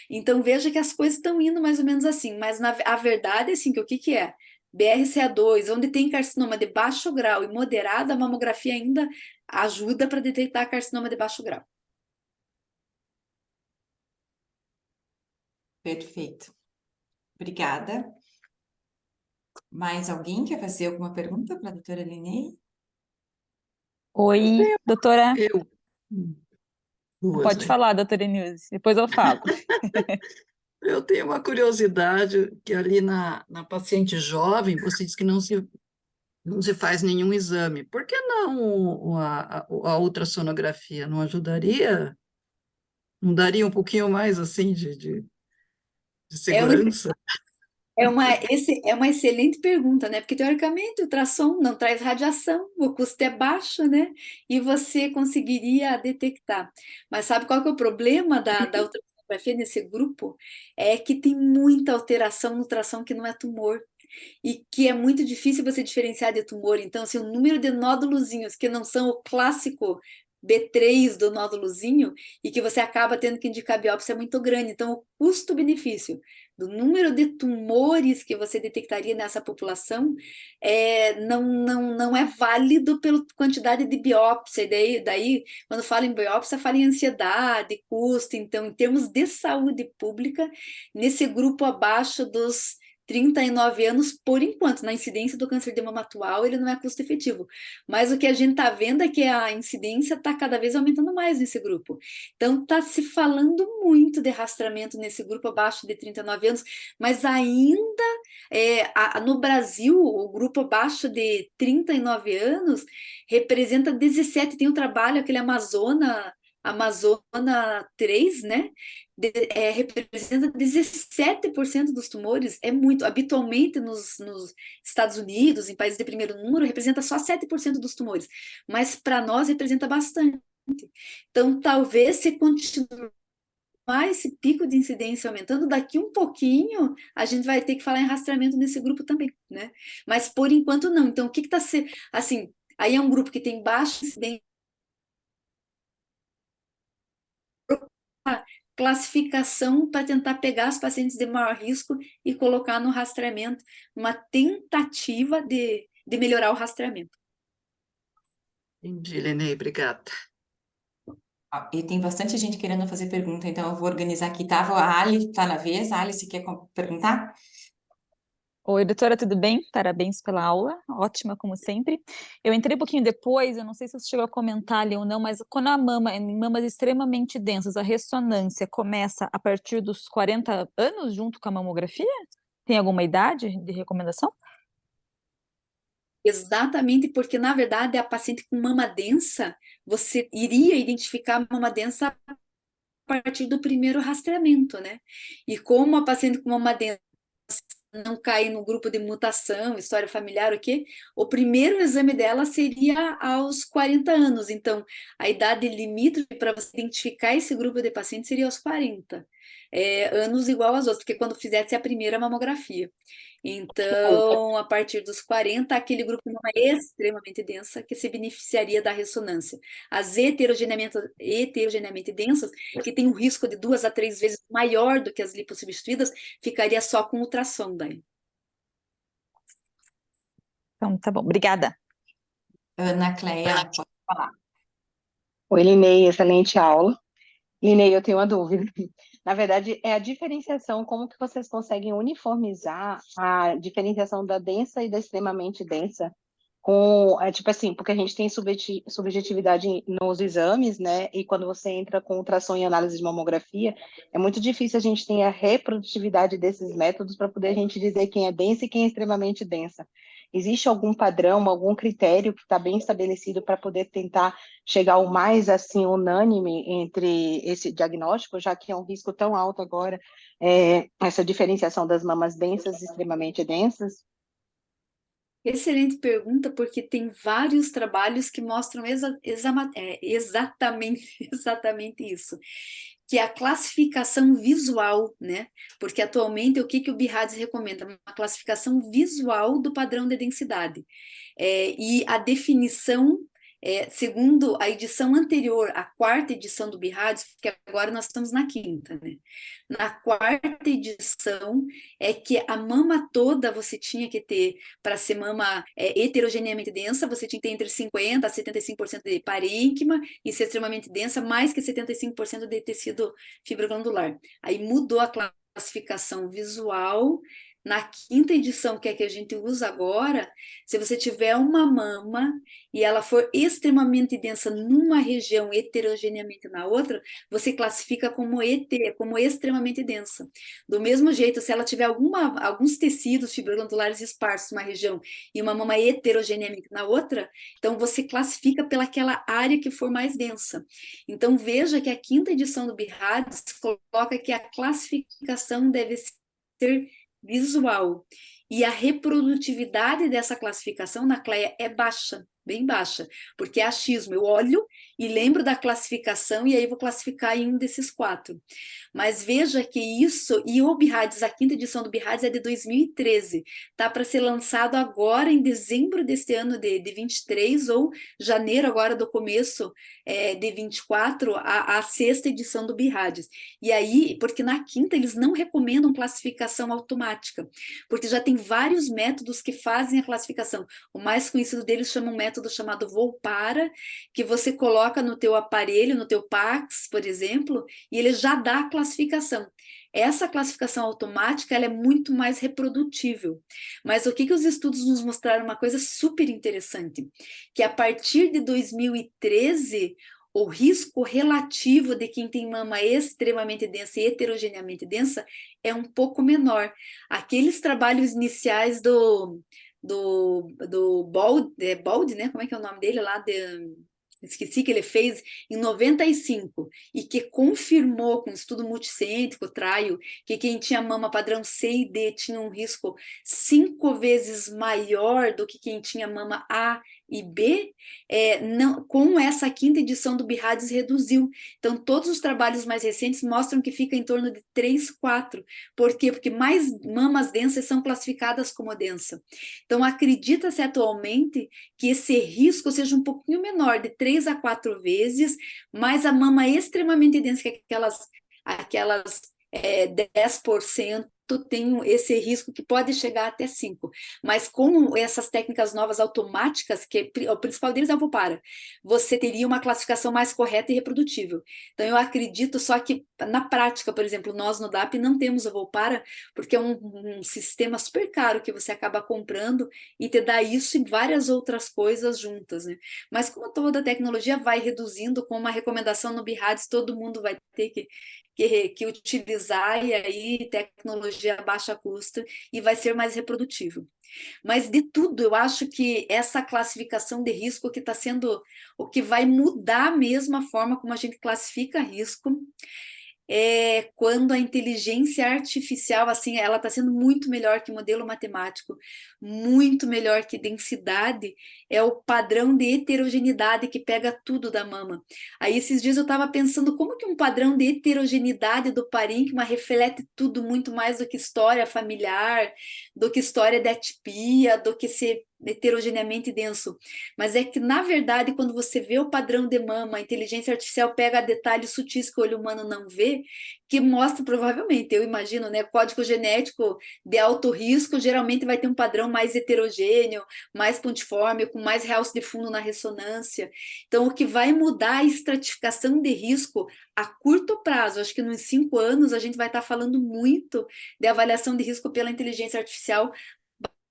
Então, veja que as coisas estão indo mais ou menos assim, mas a verdade é assim, que o que é? BRCA2, onde tem carcinoma de baixo grau e moderado, a mamografia ainda ajuda para detectar carcinoma de baixo grau. Perfeito. Obrigada. Mais alguém quer fazer alguma pergunta para a doutora Linei? Oi, doutora. Eu. Duas, Pode né? falar, doutora Nilce, depois eu falo. Eu tenho uma curiosidade que ali na paciente jovem, você diz que não se faz nenhum exame. Por que não a ultrassonografia? Não ajudaria? Não daria um pouquinho mais assim de É um segurança? É uma excelente pergunta, né? Porque, teoricamente, o ultrassom não traz radiação, o custo é baixo, né? E você conseguiria detectar. Mas sabe qual que é o problema da ultrassonografia nesse grupo? É que tem muita alteração no ultrassom que não é tumor. E que é muito difícil você diferenciar de tumor. Então, assim, o número de nódulozinhos que não são o clássico B3 do nódulozinho e que você acaba tendo que indicar biópsia é muito grande. Então, o custo-benefício do número de tumores que você detectaria nessa população não é válido pela quantidade de biópsia. E daí, quando fala em biópsia, fala em ansiedade, custo. Então, em termos de saúde pública, nesse grupo abaixo dos 39 anos, por enquanto, na incidência do câncer de mama atual, ele não é custo efetivo. Mas o que a gente está vendo é que a incidência está cada vez aumentando mais nesse grupo. Então, está se falando muito de rastreamento nesse grupo abaixo de 39 anos, mas ainda no Brasil, o grupo abaixo de 39 anos representa 17, tem um trabalho, aquele Amazona 3, né? Representa 17% dos tumores, é muito. Habitualmente nos Estados Unidos, em países de primeiro número, representa só 7% dos tumores, mas para nós representa bastante. Então, talvez se continuar esse pico de incidência aumentando, daqui um pouquinho a gente vai ter que falar em rastreamento nesse grupo também, né? Mas por enquanto não. Então, o que está sendo. Assim, aí é um grupo que tem baixa incidência. Classificação para tentar pegar os pacientes de maior risco e colocar no rastreamento, uma tentativa de melhorar o rastreamento. Entendi, Lenei, obrigada. E tem bastante gente querendo fazer pergunta, então eu vou organizar aqui. A Ali está na vez. A Ali, você quer perguntar? Oi, doutora, tudo bem? Parabéns pela aula, ótima como sempre. Eu entrei um pouquinho depois, eu não sei se você chegou a comentar ali ou não, mas quando a mama, em mamas extremamente densas, a ressonância começa a partir dos 40 anos junto com a mamografia? Tem alguma idade de recomendação? Exatamente, porque na verdade a paciente com mama densa, você iria identificar a mama densa a partir do primeiro rastreamento, né? E como a paciente com mama densa não cair no grupo de mutação, história familiar, o quê? O primeiro exame dela seria aos 40 anos. Então, a idade limite para você identificar esse grupo de pacientes seria aos 40. anos igual aos outros, porque quando fizesse a primeira mamografia. Então, a partir dos 40, aquele grupo de mama extremamente densa que se beneficiaria da ressonância. As heterogeneamente densas, que tem um risco de 2 a 3 vezes maior do que as lipossubstituídas, ficaria só com ultrassom daí. Então, tá bom. Obrigada. Ana Cleia, pode falar. Oi, Linei, excelente aula. Linei, eu tenho uma dúvida. Na verdade, é a diferenciação, como que vocês conseguem uniformizar a diferenciação da densa e da extremamente densa tipo assim, porque a gente tem subjetividade nos exames, né? E quando você entra com ultrassom e análise de mamografia, é muito difícil a gente ter a reprodutividade desses métodos para poder a gente dizer quem é densa e quem é extremamente densa. Existe algum padrão, algum critério que está bem estabelecido para poder tentar chegar ao mais, assim, unânime entre esse diagnóstico, já que é um risco tão alto agora, essa diferenciação das mamas densas e extremamente densas? Excelente pergunta, porque tem vários trabalhos que mostram exatamente isso, que é a classificação visual, né? Porque atualmente o que o BIRADS recomenda? Uma classificação visual do padrão de densidade. E a definição, segundo a edição anterior, a 4ª edição do BIRADS, porque agora nós estamos na 5ª, né? Na 4ª edição é que a mama toda você tinha que ter, para ser mama heterogeneamente densa, você tinha que ter entre 50% a 75% de parênquima e ser extremamente densa, mais que 75% de tecido fibroglandular. Aí mudou a classificação visual. Na 5ª edição, que é a que a gente usa agora, se você tiver uma mama e ela for extremamente densa numa região, heterogeneamente na outra, você classifica como extremamente densa. Do mesmo jeito, se ela tiver alguns tecidos fibroglandulares esparsos numa região e uma mama heterogeneamente na outra, então você classifica pelaquela área que for mais densa. Então veja que a 5ª edição do BIRADS coloca que a classificação deve ser visual. E a reprodutividade dessa classificação na CLEA é baixa, bem baixa, porque é achismo. Eu olho e lembro da classificação e aí vou classificar em um desses 4. Mas veja que isso, e o BIRADS, a 5ª edição do BIRADS é de 2013, tá para ser lançado agora em dezembro deste ano de 23 ou janeiro agora do começo de 24, a 6ª edição do BIRADS. E aí, porque na 5ª eles não recomendam classificação automática, porque já tem vários métodos que fazem a classificação. O mais conhecido deles chama um método chamado Volpara, que você coloca no teu aparelho, no teu Pax, por exemplo, e ele já dá a classificação. Essa classificação automática ela é muito mais reprodutível. Mas o que os estudos nos mostraram? Uma coisa super interessante, que a partir de 2013, o risco relativo de quem tem mama extremamente densa e heterogeneamente densa é um pouco menor. Aqueles trabalhos iniciais do Bald, né? Como é que é o nome dele lá? Esqueci, que ele fez em 95 e que confirmou com estudo multicêntrico, trial, que quem tinha mama padrão C e D tinha um risco 5 vezes maior do que quem tinha mama A e B, não, com essa 5ª edição do BIRADS reduziu. Então, todos os trabalhos mais recentes mostram que fica em torno de 3, 4. Por quê? Porque mais mamas densas são classificadas como densa. Então, acredita-se atualmente que esse risco seja um pouquinho menor, de 3 a 4 vezes, mas a mama extremamente densa, que é aquelas 10%, tem esse risco que pode chegar até 5%. Mas com essas técnicas novas automáticas, que o principal deles é o Volpara, você teria uma classificação mais correta e reprodutível. Então, eu acredito só que, na prática, por exemplo, nós no DAP não temos o Volpara, porque é um sistema super caro que você acaba comprando e te dá isso e várias outras coisas juntas, né? Mas como toda tecnologia vai reduzindo, com uma recomendação no BIRADS, todo mundo vai ter que utilizar, e aí tecnologia a baixa custo e vai ser mais reprodutível. Mas de tudo, eu acho que essa classificação de risco que está sendo o que vai mudar mesmo a forma como a gente classifica risco é quando a inteligência artificial, assim, ela está sendo muito melhor que modelo matemático, muito melhor que densidade, é o padrão de heterogeneidade que pega tudo da mama. Aí esses dias eu estava pensando como que um padrão de heterogeneidade do parênquima reflete tudo muito mais do que história familiar, do que história de atipia, do que ser heterogeneamente denso. Mas é que, na verdade, quando você vê o padrão de mama, a inteligência artificial pega detalhes sutis que o olho humano não vê, que mostra provavelmente, eu imagino, né, código genético de alto risco geralmente vai ter um padrão mais heterogêneo, mais pontiforme, com mais realce de fundo na ressonância. Então, o que vai mudar a estratificação de risco a curto prazo, acho que nos 5 anos a gente vai estar falando muito de avaliação de risco pela inteligência artificial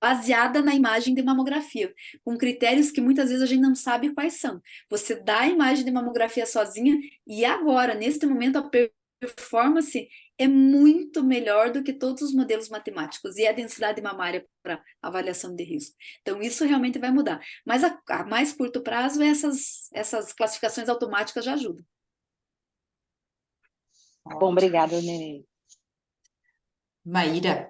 baseada na imagem de mamografia, com critérios que muitas vezes a gente não sabe quais são. Você dá a imagem de mamografia sozinha e agora, neste momento, a performance é muito melhor do que todos os modelos matemáticos e a densidade mamária para avaliação de risco. Então, isso realmente vai mudar. Mas a mais curto prazo, essas classificações automáticas já ajudam. Bom, obrigada, Nenê. Maíra.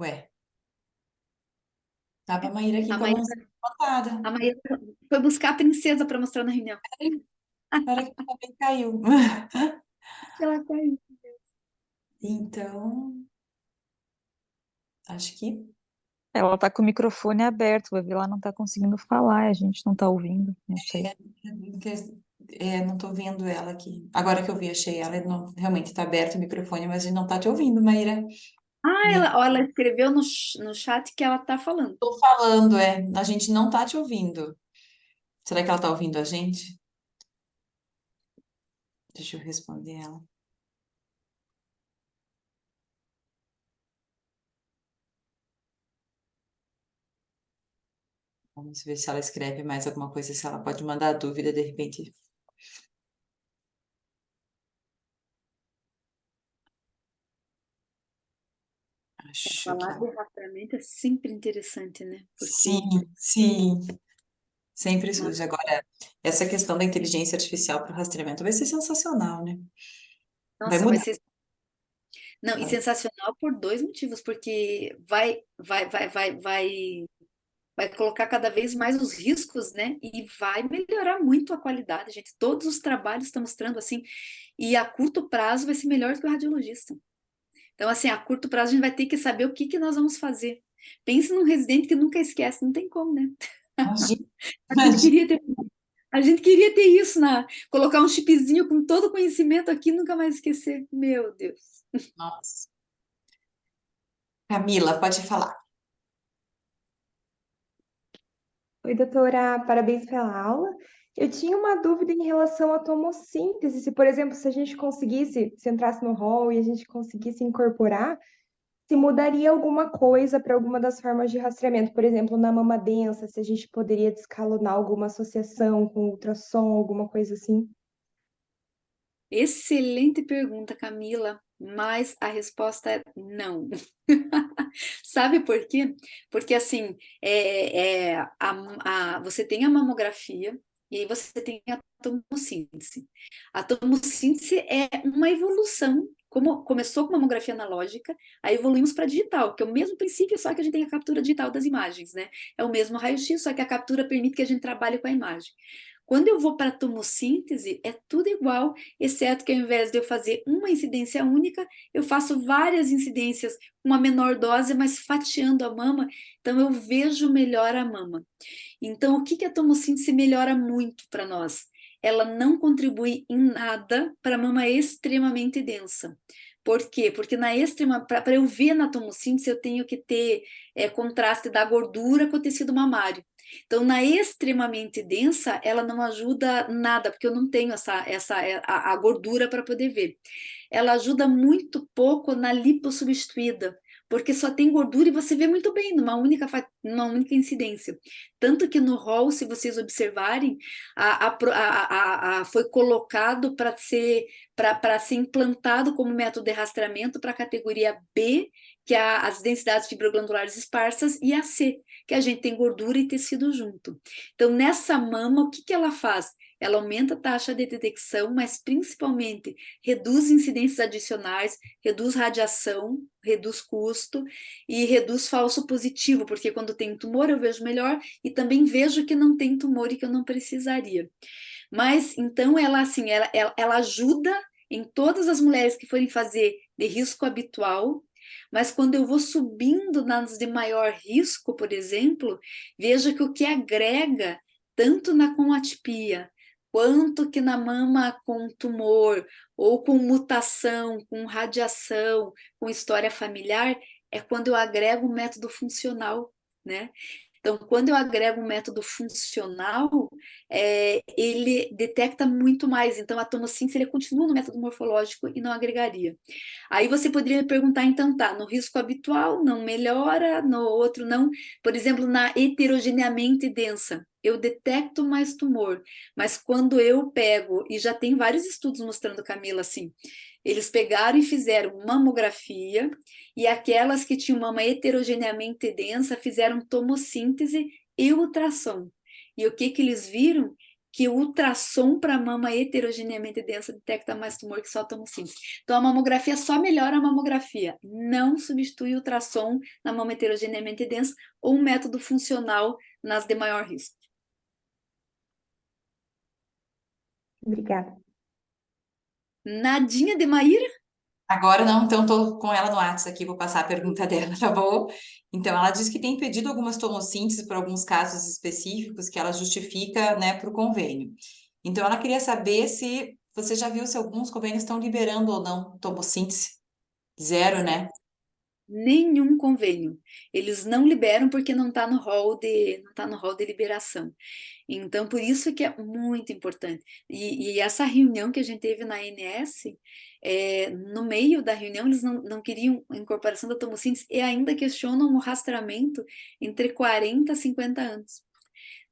Ué. Tava a Maíra aqui A com a Maíra, mãozinha levantada. a Maíra foi buscar a princesa para mostrar na reunião. Para que também caiu. Ela tá aí. Então, acho que Ela tá com o microfone aberto, vai ver lá, não tá conseguindo falar, a gente não tá ouvindo, não sei. não tô vendo ela aqui. Agora que eu vi, achei ela, não, realmente tá aberto o microfone, mas a gente não tá te ouvindo, Maíra. Ela escreveu no chat que ela tá falando. Tô falando, a gente não tá te ouvindo. Será que ela tá ouvindo a gente? Deixa eu responder ela. Vamos ver se ela escreve mais alguma coisa, se ela pode mandar dúvida de repente. Acho que Falar de rastreamento é sempre interessante, né? Porque sim. Sempre surge. Agora, essa questão da inteligência artificial para o rastreamento vai ser sensacional, né? Vai nossa, vai mudar. ser. Não, e Vai. sensacional por 2 motivos, porque vai colocar cada vez mais os riscos, né? E vai melhorar muito a qualidade, gente. Todos os trabalhos estão mostrando assim, e a curto prazo vai ser melhor do que o radiologista. Então, assim, a curto prazo a gente vai ter que saber o que que nós vamos fazer. Pense num residente que nunca esquece, não tem como, né? Imagina, A gente queria ter, a gente queria ter isso colocar um chipzinho com todo o conhecimento aqui e nunca mais esquecer. Meu Deus. Nossa. Camila, pode falar. Oi, doutora, parabéns pela aula. Eu tinha uma dúvida em relação à tomossíntese. Se, por exemplo, se a gente conseguisse, se entrasse no hall e a gente conseguisse incorporar, se mudaria alguma coisa para alguma das formas de rastreamento, por exemplo, na mama densa, se a gente poderia descalonar alguma associação com ultrassom, alguma coisa assim. Excelente pergunta, Camila, mas a resposta é não. Sabe por quê? Porque assim, você tem a mamografia e aí você tem a tomossíntese. A tomossíntese é uma evolução, como começou com mamografia analógica, aí evoluímos para digital, que é o mesmo princípio, só que a gente tem a captura digital das imagens, né? É o mesmo raio-x, só que a captura permite que a gente trabalhe com a imagem. Quando eu vou para a tomossíntese, é tudo igual, exceto que ao invés de eu fazer uma incidência única, eu faço várias incidências com uma menor dose, mas fatiando a mama, então eu vejo melhor a mama. Então, o que que a tomossíntese melhora muito para nós? Ela não contribui em nada para a mama extremamente densa. Por quê? Porque para eu ver na tomossíntese, eu tenho que ter contraste da gordura com o tecido mamário. Então, na extremamente densa, ela não ajuda nada, porque eu não tenho a gordura para poder ver. Ela ajuda muito pouco na lipossubstituída, porque só tem gordura e você vê muito bem numa única incidência. Tanto que no rol, se vocês observarem, foi colocado para ser implantado como método de rastreamento para a categoria B, que é as densidades fibroglandulares esparsas, e a C, que a gente tem gordura e tecido junto. Então, nessa mama, o que ela faz? Ela aumenta a taxa de detecção, mas principalmente reduz incidências adicionais, reduz radiação, reduz custo e reduz falso positivo, porque quando tem tumor eu vejo melhor e também vejo que não tem tumor e que eu não precisaria. Mas, então, ela, assim, ela ajuda em todas as mulheres que forem fazer de risco habitual, mas quando eu vou subindo nas de maior risco, por exemplo, veja que o que agrega, tanto na com atipia, quanto que na mama com tumor, ou com mutação, com radiação, com história familiar, é quando eu agrego um método funcional, né? Então, quando eu agrego um método funcional, ele detecta muito mais. Então, a tomossíntese ele continua no método morfológico e não agregaria. Aí você poderia me perguntar, então, tá, no risco habitual não melhora, no outro não. Por exemplo, na heterogeneamente densa, eu detecto mais tumor, mas quando eu pego, e já tem vários estudos mostrando, Camila, assim, eles pegaram e fizeram mamografia, e aquelas que tinham mama heterogeneamente densa fizeram tomossíntese e ultrassom. E o que eles viram? Que o ultrassom para mama heterogeneamente densa detecta mais tumor que só a tomossíntese. Então, a mamografia só melhora a mamografia, não substitui o ultrassom na mama heterogeneamente densa ou um método funcional nas de maior risco. Obrigada. Nadinha de Maíra? Agora não, então estou com ela no WhatsApp aqui, vou passar a pergunta dela, tá bom? Então, ela diz que tem pedido algumas tomossíntese por alguns casos específicos que ela justifica, né, para o convênio. Então, ela queria saber se você já viu se alguns convênios estão liberando ou não tomossíntese. Zero, né? Nenhum convênio. Eles não liberam porque não está no rol de liberação. Então, por isso que é muito importante. E essa reunião que a gente teve na ANS, no meio da reunião, eles não queriam a incorporação da tomossíntese e ainda questionam o rastreamento entre 40 e 50 anos.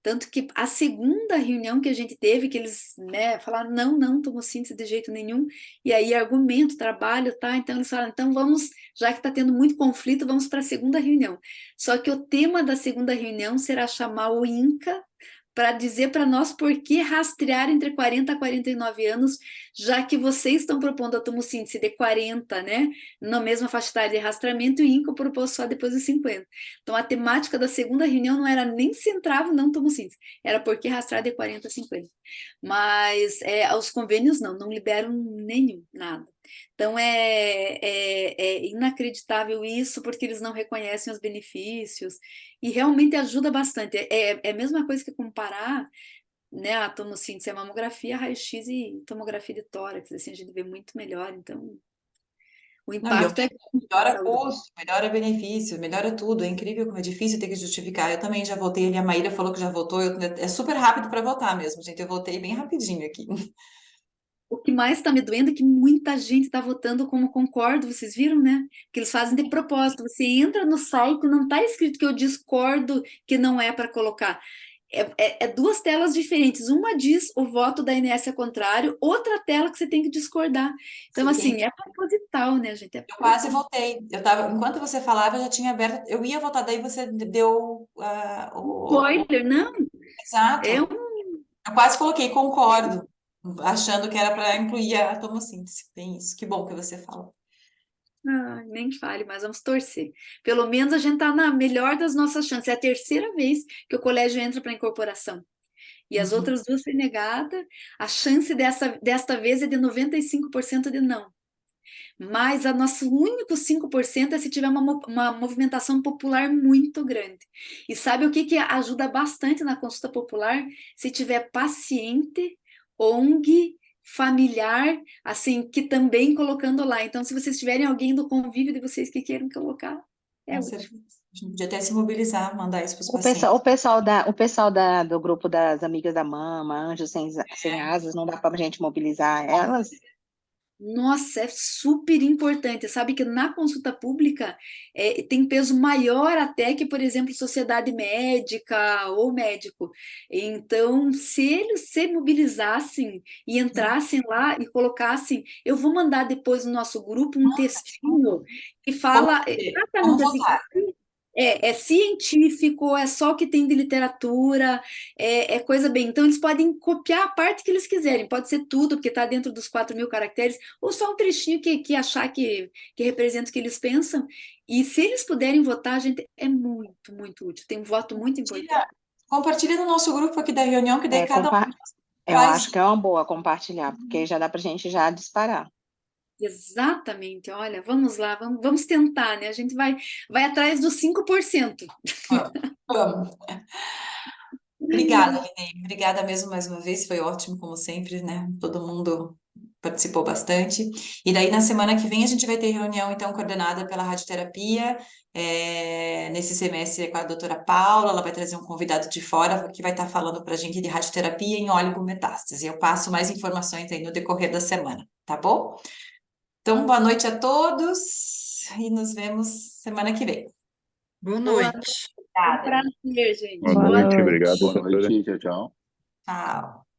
Tanto que a segunda reunião que a gente teve, que eles, né, falaram, não tomossíntese de jeito nenhum, e aí argumento, trabalho, tá? Então eles falaram, então vamos, já que está tendo muito conflito, vamos para a segunda reunião. Só que o tema da segunda reunião será chamar o INCA para dizer para nós por que rastrear entre 40 a 49 anos, já que vocês estão propondo a tomossíntese de 40, né, na mesma faixa etária de rastreamento, e o INCA propôs só depois dos 50. Então, a temática da segunda reunião não era nem centrava não tomossíntese, era por que rastrear de 40 a 50. Mas os convênios não liberam nenhum, nada. Então, é inacreditável isso, porque eles não reconhecem os benefícios, e realmente ajuda bastante. É a mesma coisa que comparar, né, a tomossíntese, a mamografia, raio-x e tomografia de tórax, assim, a gente vê muito melhor, então o Não, e impacto é grande na melhora saúde. custo, melhora benefício, melhora tudo. É incrível como é difícil ter que justificar. Eu também já votei ali, a Maíra falou que já votou, é super rápido para votar mesmo, gente. Eu votei bem rapidinho aqui. O que mais está me doendo é que muita gente está votando como concordo, vocês viram, né? Que eles fazem de propósito. Você entra no site, não está escrito que eu discordo, que não é para colocar. É duas telas diferentes. Uma diz o voto da ANS é contrário, outra tela que você tem que discordar. Então, assim, é proposital, né, gente? É Eu quase proposital. votei. Eu tava, enquanto você falava, eu já tinha aberto. Eu ia votar, daí você deu Spoiler, não. É Exato. um. Eu quase coloquei concordo, achando que era para incluir a tomossíntese. Tem isso. Que bom que você falou. Ai, nem fale, mas vamos torcer. Pelo menos a gente está na melhor das nossas chances. É a terceira vez que o colégio entra para incorporação. E as Uhum. outras duas foi negada. A chance desta vez é de 95% de não. Mas o nosso único 5% é se tiver uma movimentação popular muito grande. E sabe o que ajuda bastante na consulta popular? Se tiver paciente, ONG, familiar, assim, que também colocando lá. Então, se vocês tiverem alguém do convívio de vocês que queiram colocar, é Com útil. certeza. A gente podia até se mobilizar, mandar isso para os O pessoal, pacientes. o pessoal do grupo das Amigas da Mama, Anjos Sem Asas, não dá para a gente mobilizar elas? Nossa, é super importante. Sabe que na consulta pública tem peso maior até que, por exemplo, sociedade médica ou médico. Então, se eles se mobilizassem e entrassem lá e colocassem, eu vou mandar depois no nosso grupo um textinho que Vamos fala fazer, exatamente vamos assim. votar. É científico, é só o que tem de literatura, é coisa bem. Então, eles podem copiar a parte que eles quiserem, pode ser tudo, porque está dentro dos 4.000 caracteres, ou só um trechinho que achar que representa o que eles pensam. E se eles puderem votar, gente, é muito, muito útil. Tem um voto muito importante. Compartilha no nosso grupo aqui da reunião, que daí É, cada um eu faz. acho que é uma boa compartilhar, porque aí já dá pra gente já disparar. Exatamente, olha, vamos lá, vamos tentar, né? A gente vai atrás dos 5%. Vamos. Obrigada, Linei. Obrigada mesmo mais uma vez. Foi ótimo, como sempre, né? Todo mundo participou bastante. E daí, na semana que vem, a gente vai ter reunião, então, coordenada pela radioterapia. Nesse semestre com a doutora Paula, ela vai trazer um convidado de fora que vai estar falando para a gente de radioterapia em oligometástase. Eu passo mais informações aí no decorrer da semana, tá bom? Então, boa noite a todos e nos vemos semana que vem. Boa Boa, noite. um prazer, gente. Boa Boa noite, noite. obrigado, Boa doutora. noite, tchau, tchau. Tchau.